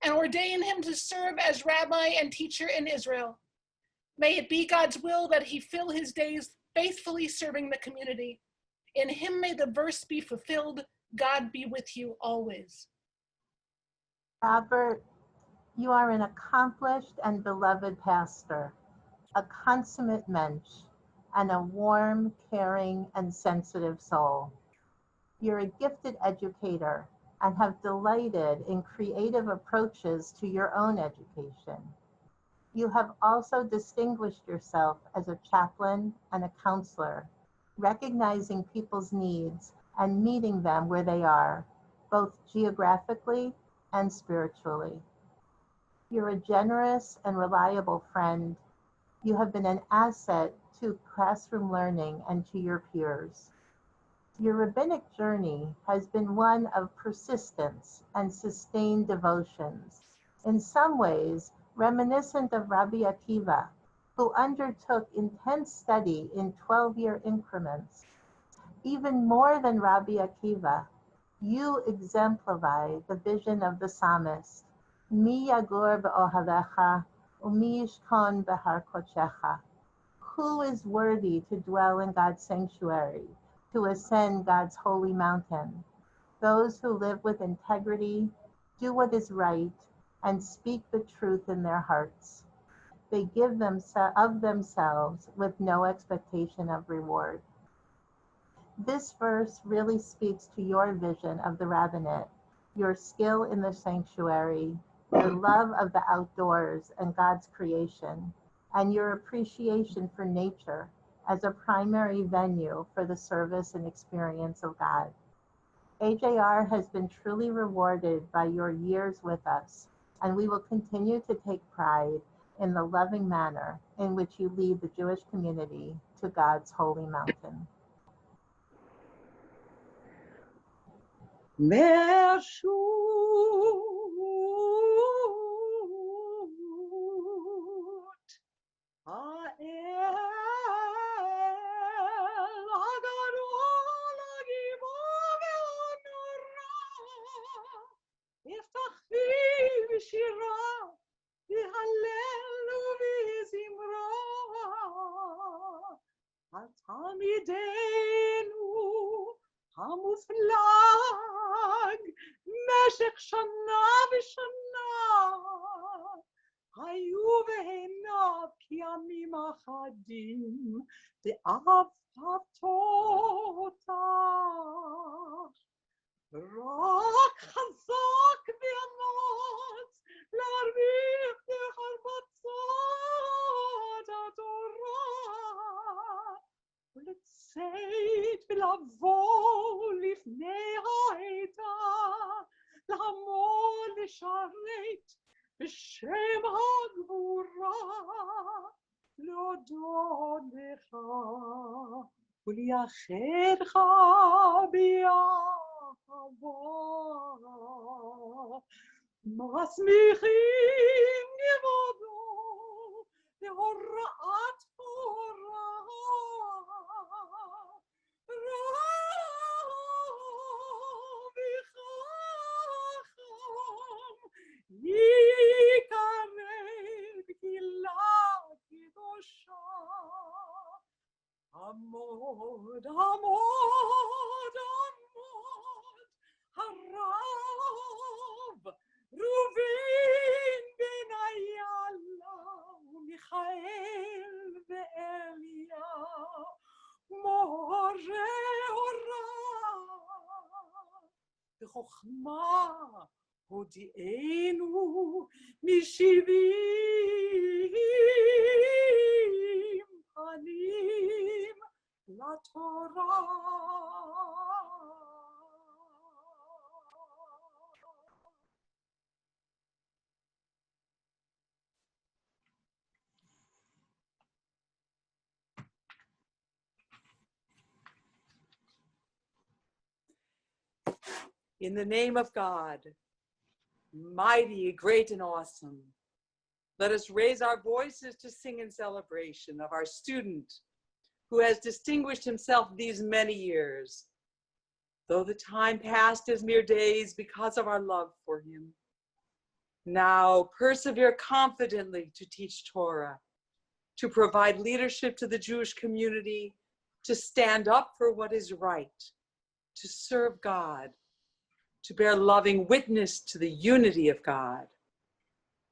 and ordain him to serve as rabbi and teacher in Israel. May it be God's will that he fill his days faithfully serving the community. In him may the verse be fulfilled, God be with you always. Robert, you are an accomplished and beloved pastor, a consummate mensch, and a warm, caring, and sensitive soul. You're a gifted educator and have delighted in creative approaches to your own education. You have also distinguished yourself as a chaplain and a counselor, recognizing people's needs and meeting them where they are, both geographically and spiritually. You're a generous and reliable friend. You have been an asset to classroom learning and to your peers. Your rabbinic journey has been one of persistence and sustained devotions, in some ways reminiscent of Rabbi Akiva, who undertook intense study in 12-year increments. Even more than Rabbi Akiva, you exemplify the vision of the psalmist, Mi yagur be'ohavecha, u'mi yishkon behar kodshecha. Who is worthy to dwell in God's sanctuary, to ascend God's holy mountain? Those who live with integrity, do what is right, and speak the truth in their hearts. They give of themselves with no expectation of reward. This verse really speaks to your vision of the rabbinate, your skill in the sanctuary, your love of the outdoors and God's creation, and your appreciation for nature as a primary venue for the service and experience of God. AJR has been truly rewarded by your years with us, and we will continue to take pride in the loving manner in which you lead the Jewish community to God's holy mountain. המופלג משך שנה ושנה היו בעיניו כימים אחדים ואהבת אותך רק חזק ואמץ להרוויח בחרבצות התורה ולצאת ולבוא לפני העדה, לעמוד לשרת בשם הגבורה, להודות לך ולייחדך באהבה. מסמיכים כבודו להוראת תורה. בחוכמה הודיענו מ70 פנים לתורה. In the name of God, mighty, great, and awesome, let us raise our voices to sing in celebration of our student who has distinguished himself these many years, though the time passed as mere days because of our love for him. Now persevere confidently to teach Torah, to provide leadership to the Jewish community, to stand up for what is right, to serve God, to bear loving witness to the unity of God.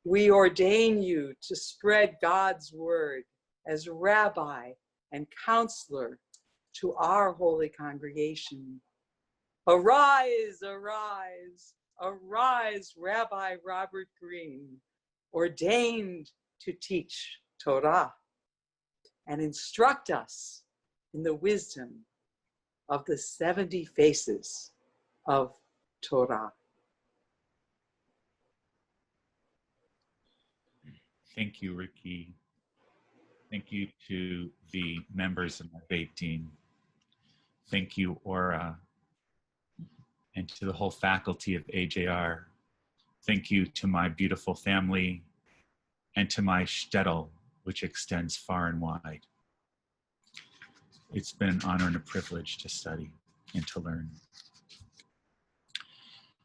We ordain you to spread God's word as rabbi and counselor to our holy congregation. Arise, arise, arise, Rabbi Robert Green, ordained to teach Torah and instruct us in the wisdom of the 70 faces of Torah. Thank you, Ricky. Thank you to the members of my Beit Din. Thank you, Aura, and to the whole faculty of AJR. Thank you to my beautiful family and to my shtetl, which extends far and wide. It's been an honor and a privilege to study and to learn.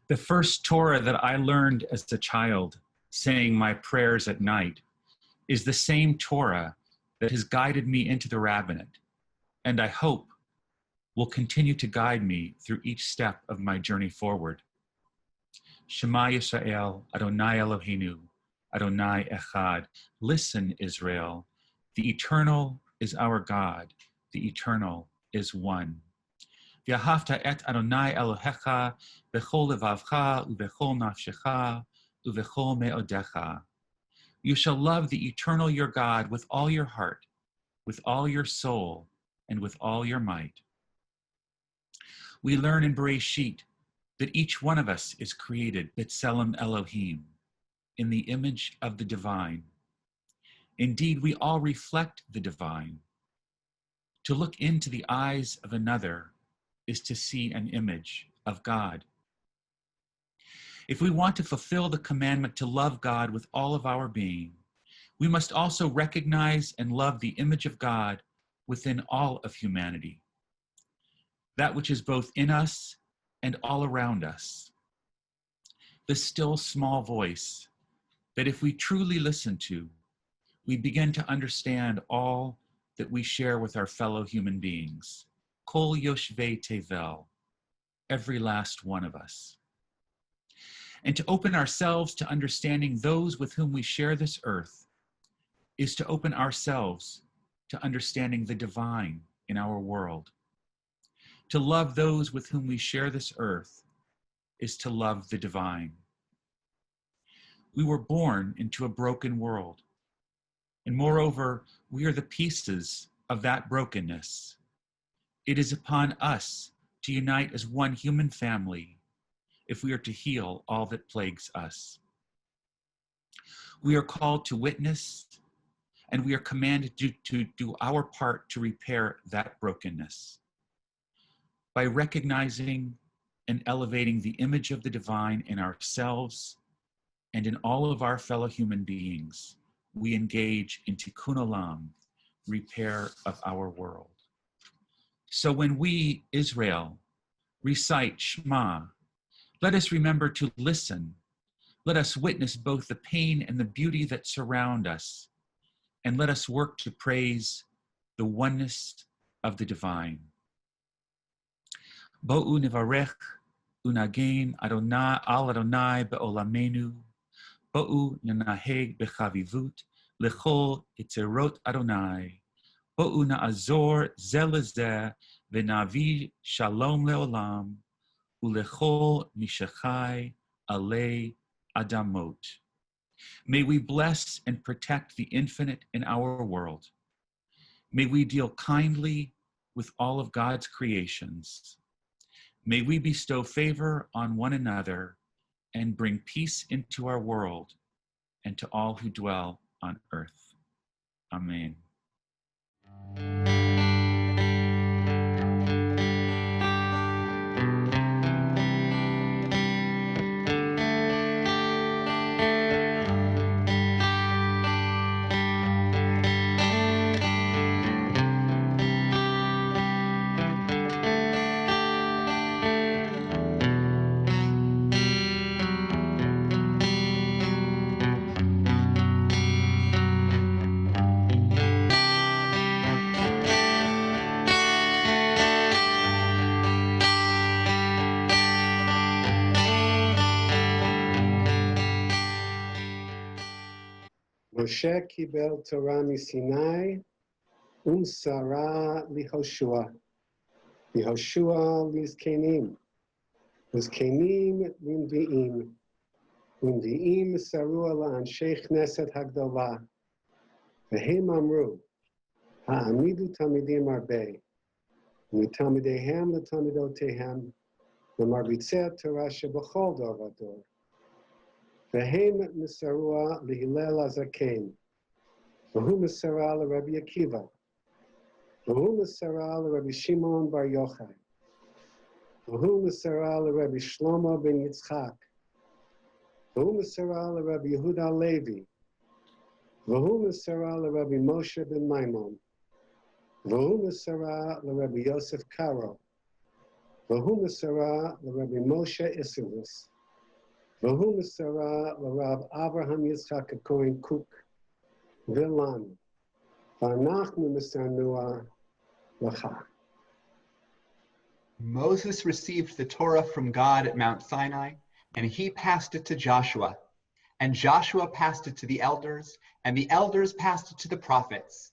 The first Torah that I learned as a child, saying my prayers at night, is the same Torah that has guided me into the rabbinate, and I hope will continue to guide me through each step of my journey forward. Shema Yisrael, Adonai Eloheinu, Adonai Echad. Listen, Israel, the Eternal is our God, the Eternal is one. V'ahavta et Adonai Elohecha b'chol levavcha u'b'chol nafshecha u'b'chol me'odecha. You shall love the Eternal your God with all your heart, with all your soul, and with all your might. We learn in Bereshit that each one of us is created B'Tselem Elohim, in the image of the divine. Indeed, we all reflect the divine. To look into the eyes of another is to see an image of God. If we want to fulfill the commandment to love God with all of our being, we must also recognize and love the image of God within all of humanity, that which is both in us and all around us. The still small voice that if we truly listen to, we begin to understand all that we share with our fellow human beings. Kol Yoshvei Tevel, every last one of us. And to open ourselves to understanding those with whom we share this earth is to open ourselves to understanding the divine in our world. To love those with whom we share this earth is to love the divine. We were born into a broken world, and moreover, we are the pieces of that brokenness. It is upon us to unite as one human family if we are to heal all that plagues us. We are called to witness, and we are commanded to do our part to repair that brokenness. By recognizing and elevating the image of the divine in ourselves and in all of our fellow human beings, we engage in tikkun olam, repair of our world. So when we, Israel, recite Shema, let us remember to listen. Let us witness both the pain and the beauty that surround us, and let us work to praise the oneness of the divine. Bo'u nivarech unagin Adonai al Adonai be'olamenu. Bo'u nanaheg bechavivut lechol itzerot Adonai. Bo'u na'azor ze lezeh v'navi shalom le'olam. ulechol mishachai alei adamot. May we bless and protect the infinite in our world. May we deal kindly with all of God's creations. May we bestow favor on one another and bring peace into our world and to all who dwell on earth. Amen. Moshe kibel Torah miSinai, Sarah liHoshua, Yehoshua lizkenim, Lizkenim limdi'im, limdi'im saru ala anshe Knesset Hagdolah, Vehem amru, ha'amidu tamidim arbe, mitamidehem letamidotehem, lemarbitzei Torah shebachol dor vador. Vehem misarua lihilel azaken, V'hu misara l'Rabbi Akiva, V'hu misara l'Rabbi Shimon bar Yochai, V'hu misara l'Rabbi Shlomo ben Yitzchak, V'hu misara l'Rabbi Yehuda Levi, V'hu misara l'Rabbi Moshe ben Maimon, V'hu misara l'Rabbi Yosef Karo, V'hu misara l'Rabbi Moshe Isserlis, V'hu misara l'Rab Abraham Yitzchak HaKohen Kook, V'lan, V'anachnu misarnua l'cha. Moses received the Torah from God at Mount Sinai, and he passed it to Joshua. And Joshua passed it to the elders, and the elders passed it to the prophets.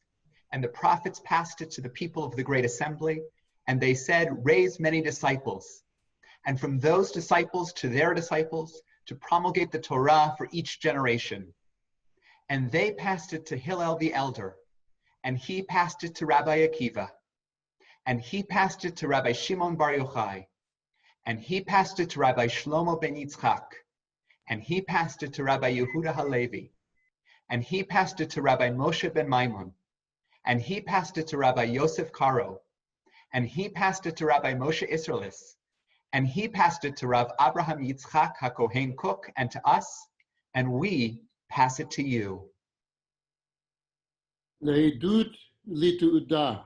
And the prophets passed it to the people of the great assembly, and they said, raise many disciples. And from those disciples to their disciples, to promulgate the Torah for each generation. And they passed it to Hillel the elder, and he passed it to Rabbi Akiva, and he passed it to Rabbi Shimon bar Yochai, and he passed it to Rabbi Shlomo ben Yitzchak, and he passed it to Rabbi Yehuda Halevi, and he passed it to Rabbi Moshe ben Maimon, and he passed it to Rabbi Yosef Karo, and he passed it to Rabbi Moshe Isserlis, and he passed it to Rav Abraham Yitzchak HaKohen Kook and to us, and we pass it to you. לעדות לתעודה.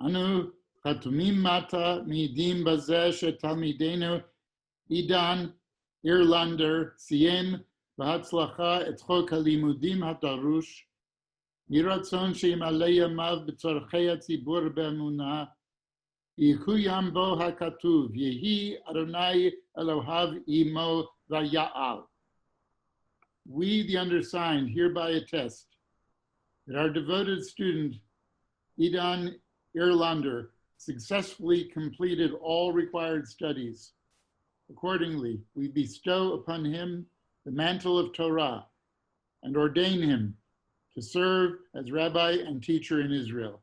אנו חתומים מטה מעידים בזה שתלמידנו עידן אירלנדר סיים בהצלחה את חוק הלימודים הדרוש, מרצון שימלא ימיו בצורכי הציבור באמונה, יקוים בו הכתוב, יהי אדוני אלוהיו עמו ויעל. We, the undersigned, hereby attest that our devoted student, Idan Irlander, successfully completed all required studies. Accordingly, we bestow upon him the mantle of Torah and ordain him to serve as rabbi and teacher in Israel.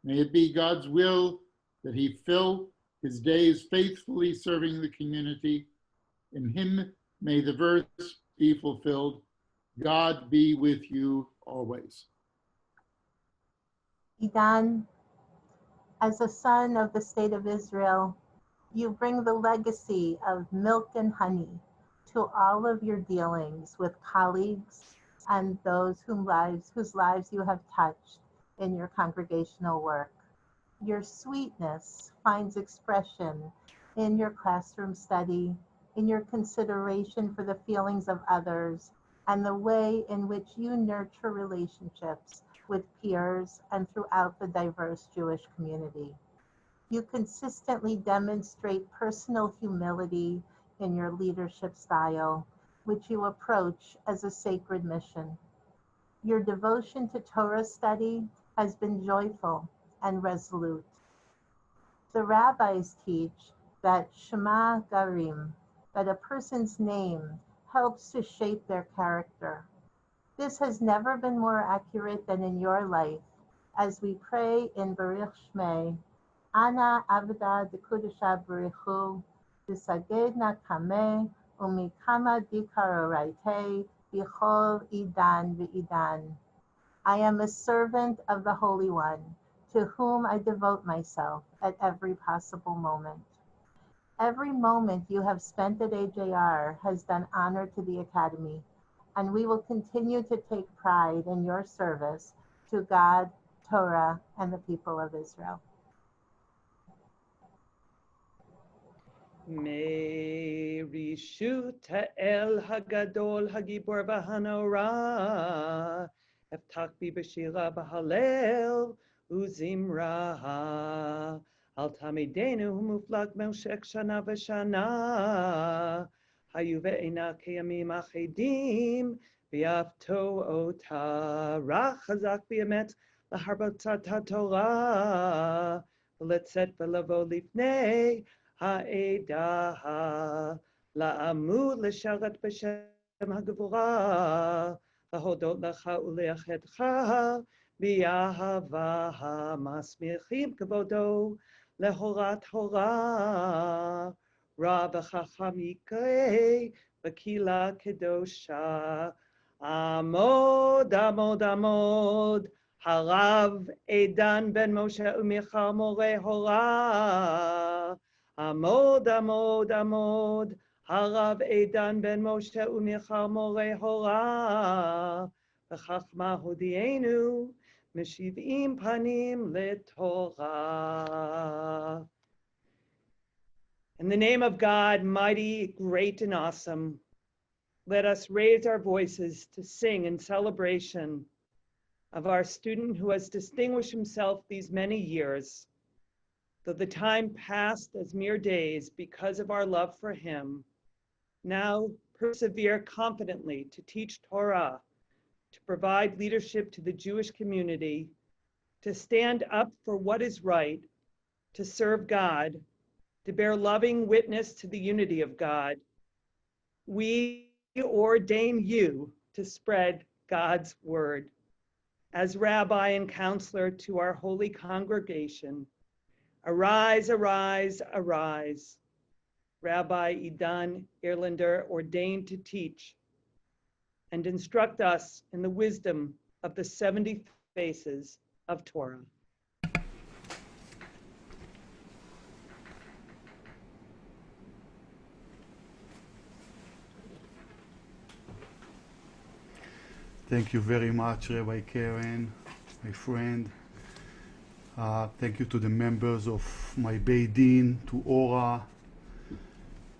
May it be God's will that he fill his days faithfully serving the community. In him may the verse be fulfilled. God be with you always. Idan, as a son of the state of Israel, you bring the legacy of milk and honey to all of your dealings with colleagues and those whose lives you have touched in your congregational work. Your sweetness finds expression in your classroom study, in your consideration for the feelings of others, and the way in which you nurture relationships with peers and throughout the diverse Jewish community. You consistently demonstrate personal humility in your leadership style, which you approach as a sacred mission. Your devotion to Torah study has been joyful and resolute. The rabbis teach that Shema Garim, that a person's name helps to shape their character. This has never been more accurate than in your life as we pray in Baruch Shmei, Ana Avda Dekudesha Baruchu, Disagedna Kameh, Umikama Dikaroraite, Bichol Idan V'idan. I am a servant of the Holy One, to whom I devote myself at every possible moment. Every moment you have spent at AJR has done honor to the Academy, and we will continue to take pride in your service to God, Torah, and the people of Israel. Merishut ha'el hagadol hagibor v'hanora, eftach bi b'shira b'halel uzimra, al tamidenu muflag melshek shana v'shana, hayu ve'ena keyamim achedim, v'yavto ota, rach hazak v'yemet l'harbatat Torah, v'letzet v'lavo lifnei, העדה, לעמוד לשרת בשם הגבורה, להודות לך ולייחדך באהבה המסמיכים כבודו להורת הורה, רב וחכם יקרא בקהילה קדושה. עמוד עמוד עמוד, הרב עידן בן משה ומיכל מורה הורה. עמוד עמוד עמוד, הרב עידן בן משה ומיכל מורה הורה, בחכמה הודיענו, משיבים פנים לתורה. In the name of God, mighty, great, and awesome, let us raise our voices to sing in celebration of our student who has distinguished himself these many years. Though the time passed as mere days because of our love for him, now persevere confidently to teach Torah, to provide leadership to the Jewish community, to stand up for what is right, to serve God, to bear loving witness to the unity of God. We ordain you to spread God's word. As rabbi and counselor to our holy congregation, arise, arise, arise. Rabbi Idan Irlander, ordained to teach and instruct us in the wisdom of the 70 faces of Torah. Thank you very much, Rabbi Karen, my friend. Thank you to the members of my Beit Din, to Ora,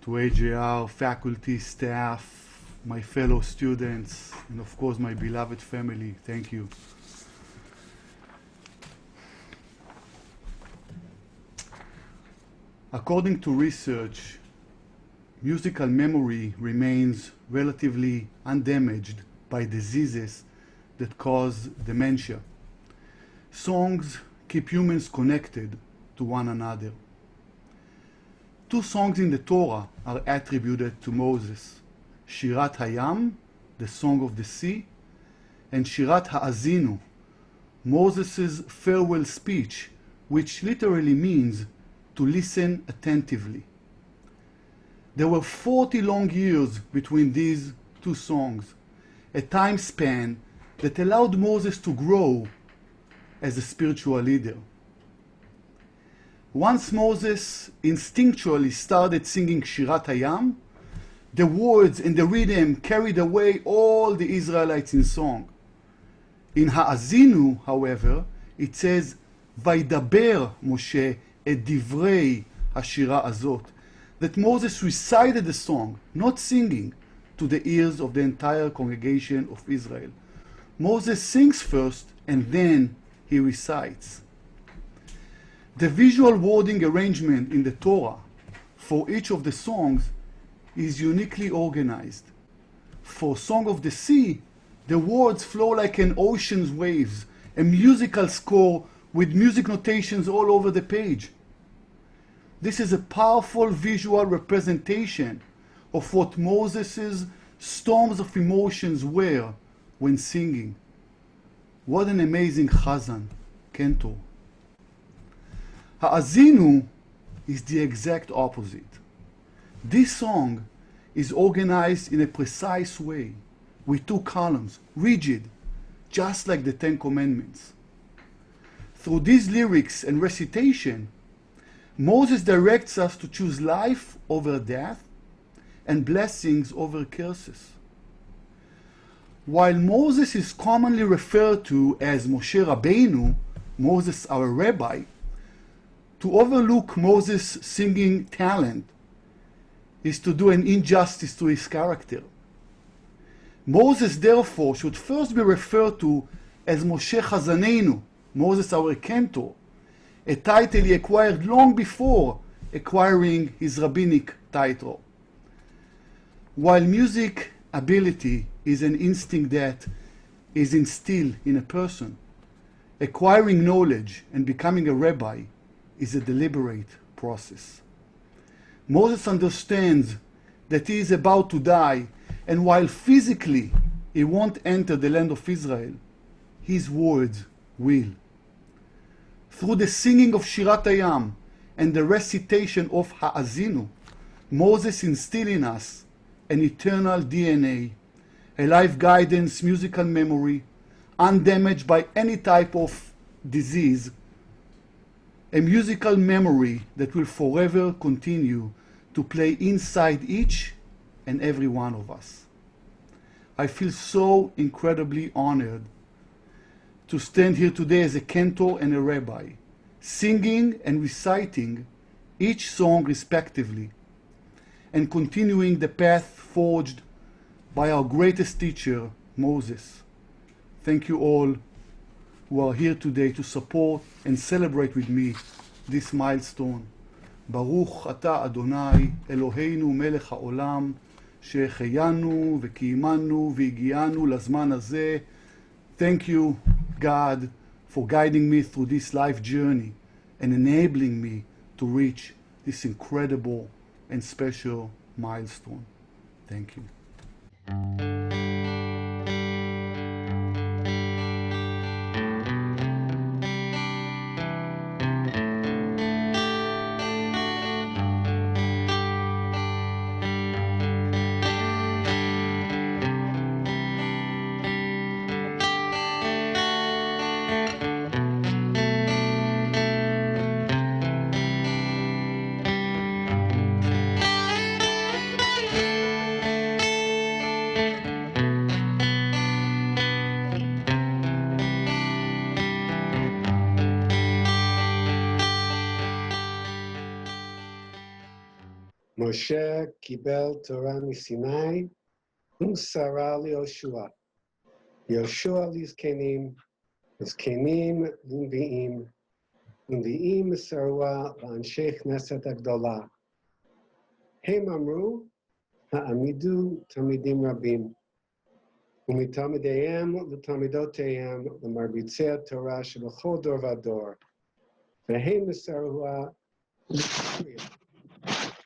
to AJR, faculty, staff, my fellow students, and of course my beloved family. Thank you. According to research, musical memory remains relatively undamaged by diseases that cause dementia. Songs keep humans connected to one another. Two songs in the Torah are attributed to Moses: Shirat Hayam, the Song of the Sea, and Shirat Ha'azinu, Moses' farewell speech, which literally means to listen attentively. There were 40 long years between these two songs, a time span that allowed Moses to grow as a spiritual leader. Once Moses instinctually started singing Shirat Hayam, the words and the rhythm carried away all the Israelites in song. In Ha'azinu, however, it says, Vaidaber Moshe et divrei hashira azot, that Moses recited the song, not singing, to the ears of the entire congregation of Israel. Moses sings first and then he recites. The visual wording arrangement in the Torah for each of the songs is uniquely organized. For Song of the Sea, the words flow like an ocean's waves, a musical score with music notations all over the page. This is a powerful visual representation of what Moses' storms of emotions were when singing. What an amazing chazan, cantor. Ha'azinu is the exact opposite. This song is organized in a precise way, with 2 columns, rigid, just like the 10 Commandments. Through these lyrics and recitation, Moses directs us to choose life over death and blessings over curses. While Moses is commonly referred to as Moshe Rabbeinu, Moses our rabbi, to overlook Moses' singing talent is to do an injustice to his character. Moses, therefore, should first be referred to as Moshe Chazanenu, Moses our cantor, a title he acquired long before acquiring his rabbinic title. While music ability is an instinct that is instilled in a person, acquiring knowledge and becoming a rabbi is a deliberate process. Moses understands that he is about to die, and while physically he won't enter the land of Israel, his words will. Through the singing of Shirat Hayam and the recitation of Ha'azinu, Moses instilled in us an eternal DNA, a life guidance, musical memory, undamaged by any type of disease, a musical memory that will forever continue to play inside each and every one of us. I feel so incredibly honored to stand here today as a cantor and a rabbi, singing and reciting each song respectively, and continuing the path forged by our greatest teacher, Moses. Thank you all who are here today to support and celebrate with me this milestone. Baruch ata Adonai, Eloheinu melech haolam, שהחיינו וקיימנו והגיענו לזמן הזה. Thank you, God, for guiding me through this life journey and enabling me to reach this incredible and special milestone. Thank you. Moshe קיבל תורה מסיני ומסרה ליהושע. יהושע לזקנים, וזקנים לנביאים, ונביאים מסרוה לאנשי כנסת הגדולה. הם אמרו, העמידו תלמידים רבים, ומתלמידיהם לתלמידותיהם למרביצי התורה שבכל דור ודור. והם מסרוה לקריאה.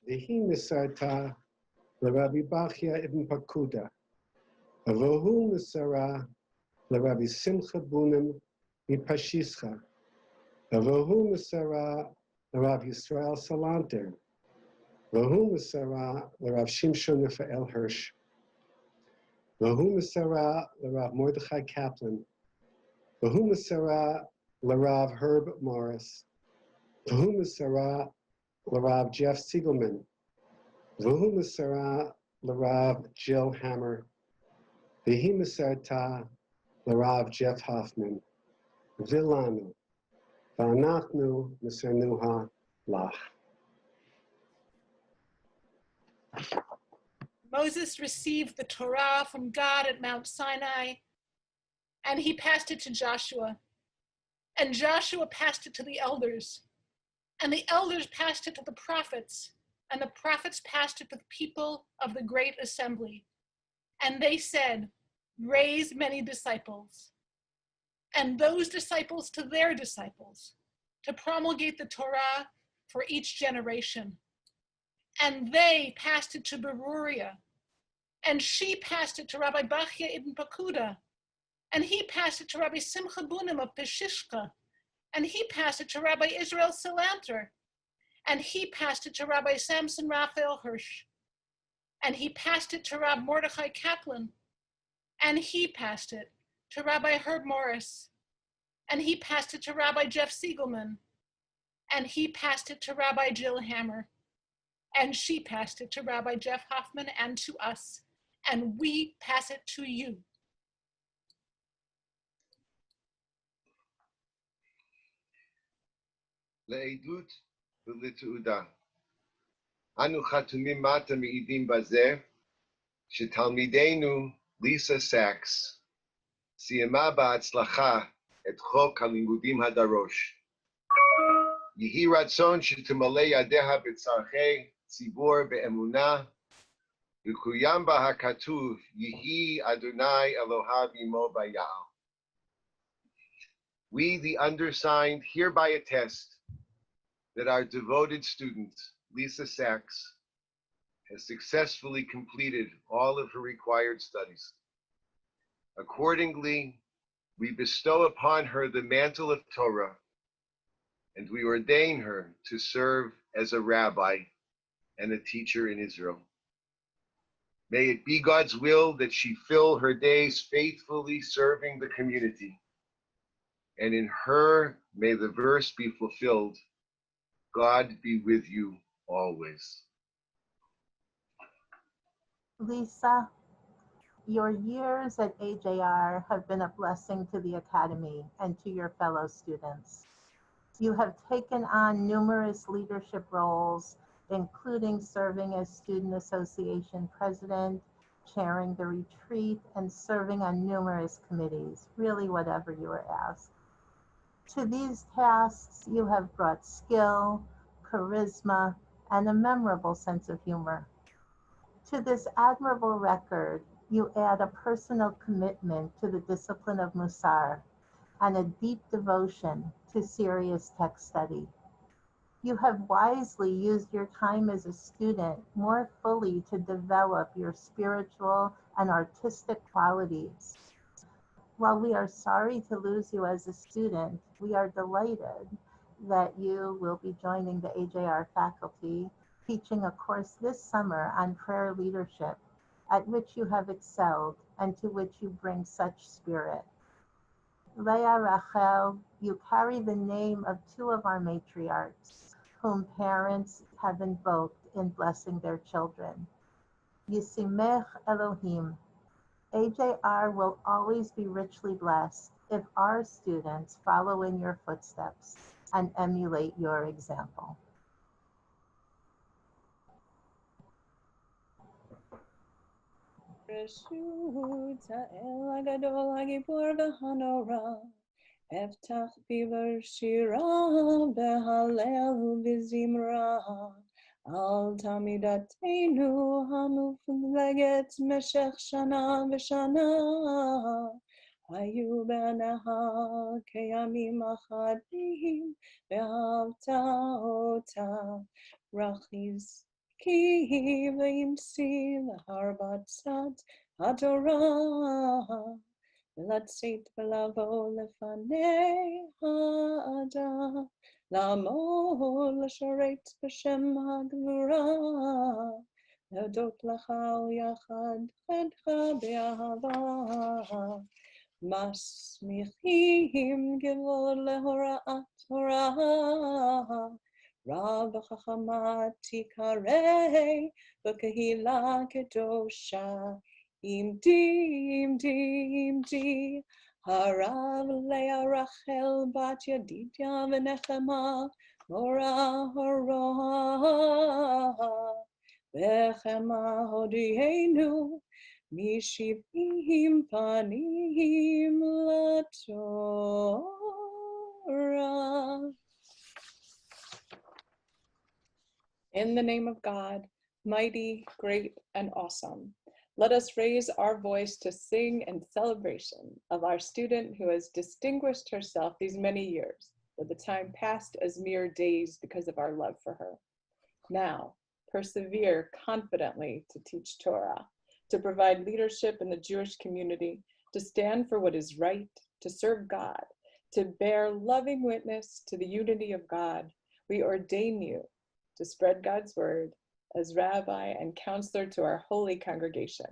והיא מסרתה לרבי בכיה אבן פקודה, והוא מסרה לרבי שמחה בונם מפשיסחה, והוא מסרה לרב ישראל סלנטר, והוא מסרה לרב שמשון רפאל הרש, והוא מסרה לרב מרדכי קפלן, והוא מסרה לרב הרב מוריס, והוא מסרה לרב ג'ף סיגלמן, והוא מסרה לרב ג'יל המר, והיא מסרתה לרב ג'ף הופמן, ולנו, ואנחנו מסרנוה לך. Moses received the Torah from God at Mount Sinai, and he passed it to Joshua. And Joshua passed it to the elders. And the elders passed it to the prophets, and the prophets passed it to the people of the great assembly. And they said, raise many disciples, and those disciples to their disciples, to promulgate the Torah for each generation. And they passed it to Beruria. And she passed it to Rabbi Bachya ibn Pakuda. And he passed it to Rabbi Simcha Bunim of Peshishka. And he passed it to Rabbi Israel Salanter. And he passed it to Rabbi Samson Raphael Hirsch. And he passed it to Rabbi Mordechai Kaplan. And he passed it to Rabbi Herb Morris. And he passed it to Rabbi Jeff Siegelman. And he passed it to Rabbi Jill Hammer. And she passed it to Rabbi Jeff Hoffman and to us. And we pass it to you. לעדות ולתעודה. אנו חתומים מטה מעידים בזה שתלמידנו ליסה סאקס סיימה בהצלחה את חוק הלימודים הדרוש. יהי רצון שתמלא ידיה בצורכי ציבור באמונה, וקוים בה הכתוב, יהי אדוני אלוהיו עמו ביעל. We, the undersigned, hereby attest that our devoted student, Lisa Sachs, has successfully completed all of her required studies. Accordingly, we bestow upon her the mantle of Torah, and we ordain her to serve as a rabbi and a teacher in Israel. May it be God's will that she fill her days faithfully serving the community. And in her, may the verse be fulfilled, God be with you always. Lisa, your years at AJR have been a blessing to the Academy and to your fellow students. You have taken on numerous leadership roles, including serving as Student Association President, chairing the retreat, and serving on numerous committees, really whatever you were asked. To these tasks, you have brought skill, charisma, and a memorable sense of humor. To this admirable record, you add a personal commitment to the discipline of Musar and a deep devotion to serious text study. You have wisely used your time as a student more fully to develop your spiritual and artistic qualities. While we are sorry to lose you as a student, we are delighted that you will be joining the AJR faculty, teaching a course this summer on prayer leadership, at which you have excelled and to which you bring such spirit. Leah Rachel, you carry the name of two of our matriarchs, whom parents have invoked in blessing their children. Yisimech Elohim. AJR will always be richly blessed if our students follow in your footsteps and emulate your example. רשות האל הגדול הגיבור והנורא, אפתח פיו שירה בהלל ובזמרה, על תלמידתנו המופלגת משך שנה ושנה, היו בעיניך כימים אחדים, ואהבת אותה, רכיז כי וימציא להרבצת התורה, ולצאת ולבוא לפני האדם, לעמוד לשרת בשם הגבורה, להודות לך יחד חדך באהבה, מסמיכים גבול להוראת תורה, רב וחכמה תיקרא בקהילה קדושה, עמדי, הרב לאה רחל בת ידידיה ונחמה, מורה הורה, וחמה הודיענו, משבעים פנים לתורה. In the name of God, mighty, great, and awesome, let us raise our voice to sing in celebration of our student who has distinguished herself these many years that the time passed as mere days because of our love for her. Now, persevere confidently to teach Torah, to provide leadership in the Jewish community, to stand for what is right, to serve God, to bear loving witness to the unity of God. We ordain you to spread God's word as rabbi and counselor to our holy congregation.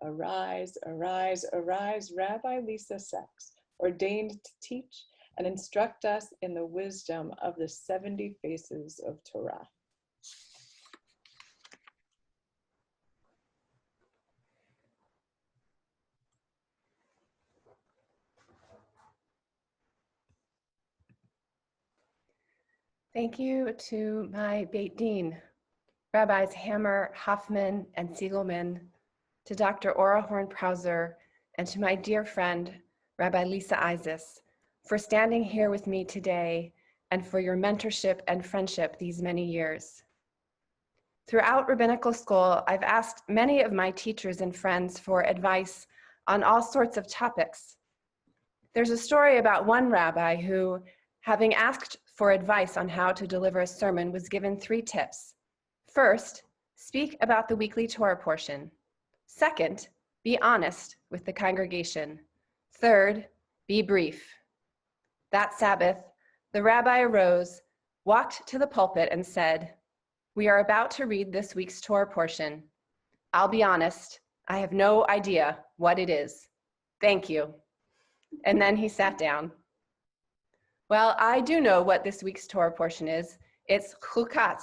Arise, arise, arise, Rabbi Lisa Sachs, ordained to teach and instruct us in the wisdom of the 70 faces of Torah. Thank you to my Beit Din, Rabbis Hammer, Hoffman, and Siegelman, to Dr. Ora Horn-Prauser, and to my dear friend, Rabbi Lisa Isis, for standing here with me today and for your mentorship and friendship these many years. Throughout rabbinical school, I've asked many of my teachers and friends for advice on all sorts of topics. There's a story about one rabbi who, having asked for advice on how to deliver a sermon, was given 3 tips. First, speak about the weekly Torah portion. Second, be honest with the congregation. Third, be brief. That Sabbath, the rabbi arose, walked to the pulpit, and said, "We are about to read this week's Torah portion. I'll be honest, I have no idea what it is. Thank you." And then he sat down. Well, I do know what this week's Torah portion is. It's Chukat.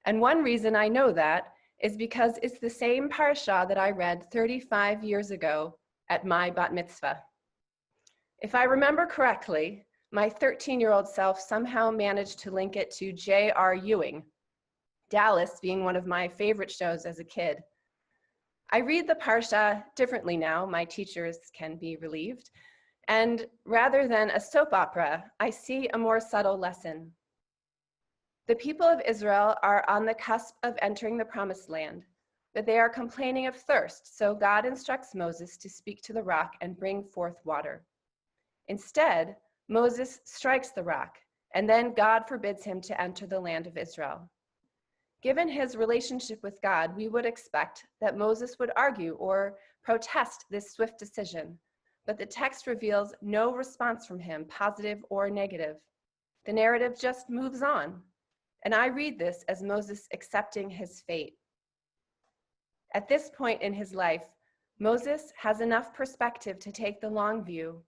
And one reason I know that is because it's the same parsha that I read 35 years ago at my bat mitzvah. If I remember correctly, my 13-year-old self somehow managed to link it to J.R. Ewing, Dallas being one of my favorite shows as a kid. I read the parsha differently now, my teachers can be relieved, and rather than a soap opera, I see a more subtle lesson. The people of Israel are on the cusp of entering the promised land, but they are complaining of thirst, so God instructs Moses to speak to the rock and bring forth water. Instead, Moses strikes the rock, and then God forbids him to enter the land of Israel. Given his relationship with God, we would expect that Moses would argue or protest this swift decision, but the text reveals no response from him, positive or negative. The narrative just moves on, and I read this as Moses accepting his fate. At this point in his life, Moses has enough perspective to take the long view,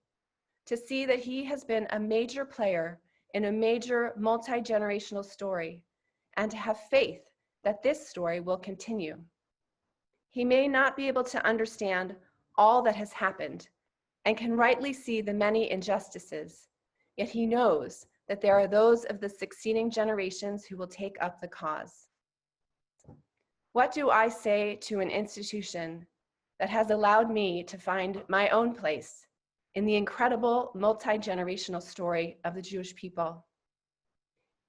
to see that he has been a major player in a major multi-generational story, and to have faith that this story will continue. He may not be able to understand all that has happened and can rightly see the many injustices, yet he knows that there are those of the succeeding generations who will take up the cause. What do I say to an institution that has allowed me to find my own place in the incredible multi-generational story of the Jewish people?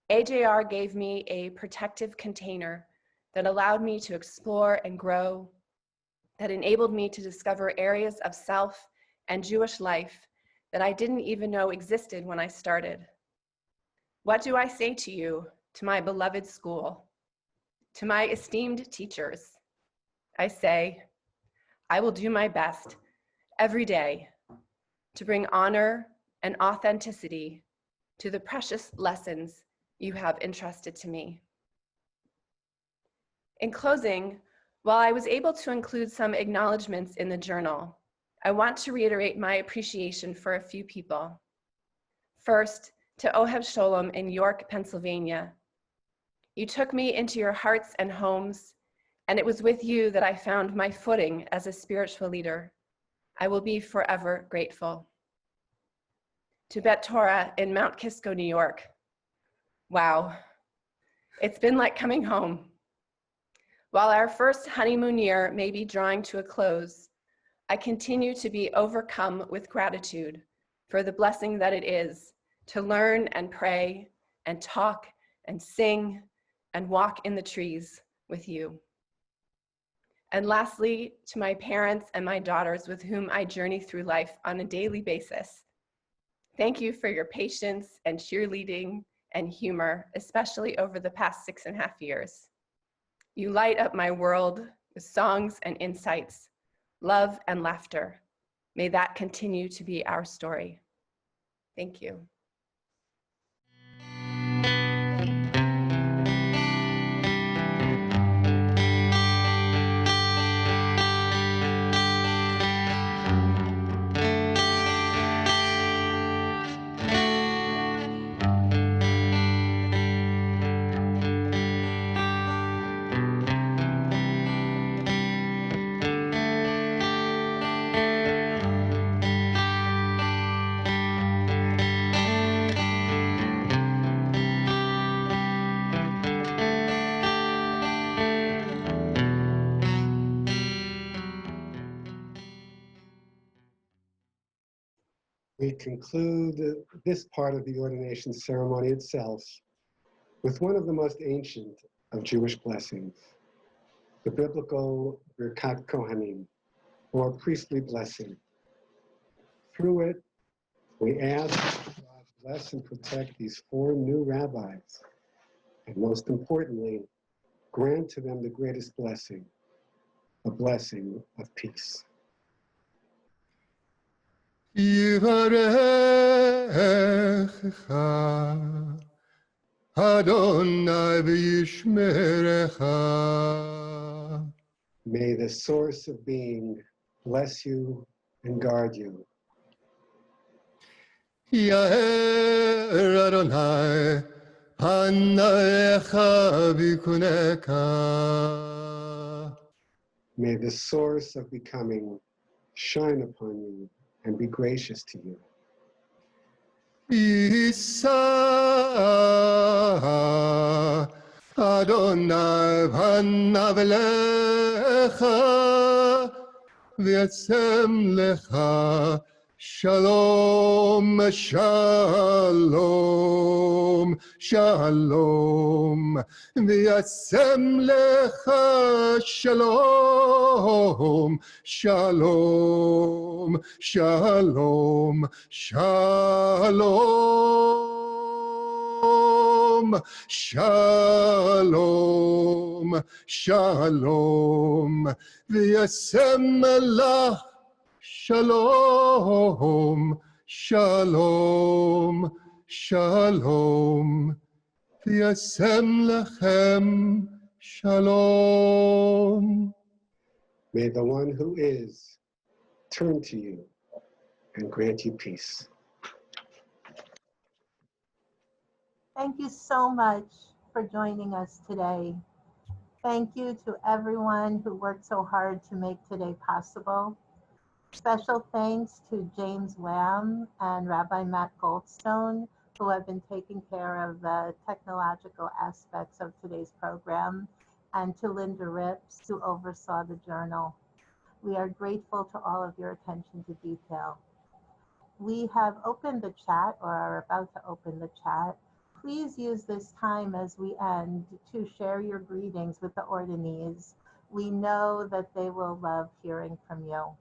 AJR gave me a protective container that allowed me to explore and grow, that enabled me to discover areas of self and Jewish life that I didn't even know existed when I started. What do I say to you, to my beloved school, to my esteemed teachers? I say, I will do my best every day to bring honor and authenticity to the precious lessons you have entrusted to me. In closing, while I was able to include some acknowledgements in the journal, I want to reiterate my appreciation for a few people. First, to Ohev Sholom in York, Pennsylvania. You took me into your hearts and homes, and it was with you that I found my footing as a spiritual leader. I will be forever grateful. To Bet Torah in Mount Kisco, New York. Wow, it's been like coming home. While our first honeymoon year may be drawing to a close, I continue to be overcome with gratitude for the blessing that it is to learn and pray and talk and sing and walk in the trees with you. And lastly, to my parents and my daughters with whom I journey through life on a daily basis. Thank you for your patience and cheerleading and humor, especially over the past 6.5 years. You light up my world with songs and insights, love and laughter. May that continue to be our story. Thank you. We conclude this part of the ordination ceremony itself with one of the most ancient of Jewish blessings, the biblical Birkat Kohanim, or priestly blessing. Through it, we ask God bless and protect these 4 new rabbis, and most importantly, grant to them the greatest blessing, a blessing of peace. Yivarecha Adonai v'yishmerecha. May the source of being bless you and guard you. Yair Adonai panayecha v'kuneka. May the source of becoming shine upon you and be gracious to you. Yisa Adonai panavelecha v'yatzem lecha shalom shalom shalom v'yatzem lecha shalom shalom shalom shalom shalom shalom v'yasem lach shalom shalom shalom v'yasem lechem shalom. May the one who is turn to you and grant you peace. Thank you so much for joining us today. Thank you to everyone who worked so hard to make today possible. Special thanks to James Lamb and Rabbi Matt Goldstone, who have been taking care of the technological aspects of today's program, and to Linda Rips, who oversaw the journal. We are grateful to all of your attention to detail. We have opened the chat, or are about to open the chat. Please use this time as we end to share your greetings with the ordinees. We know that they will love hearing from you.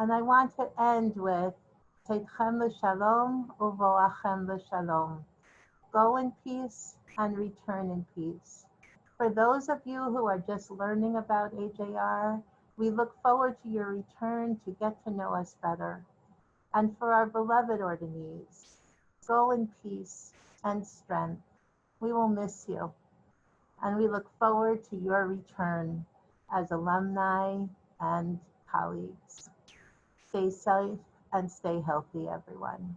And I want to end with Teitchem l'shalom uvoachem l'shalom. Go in peace and return in peace. For those of you who are just learning about AJR, we look forward to your return to get to know us better. And for our beloved ordinees, go in peace and strength. We will miss you. And we look forward to your return as alumni and colleagues. Stay safe and stay healthy, everyone.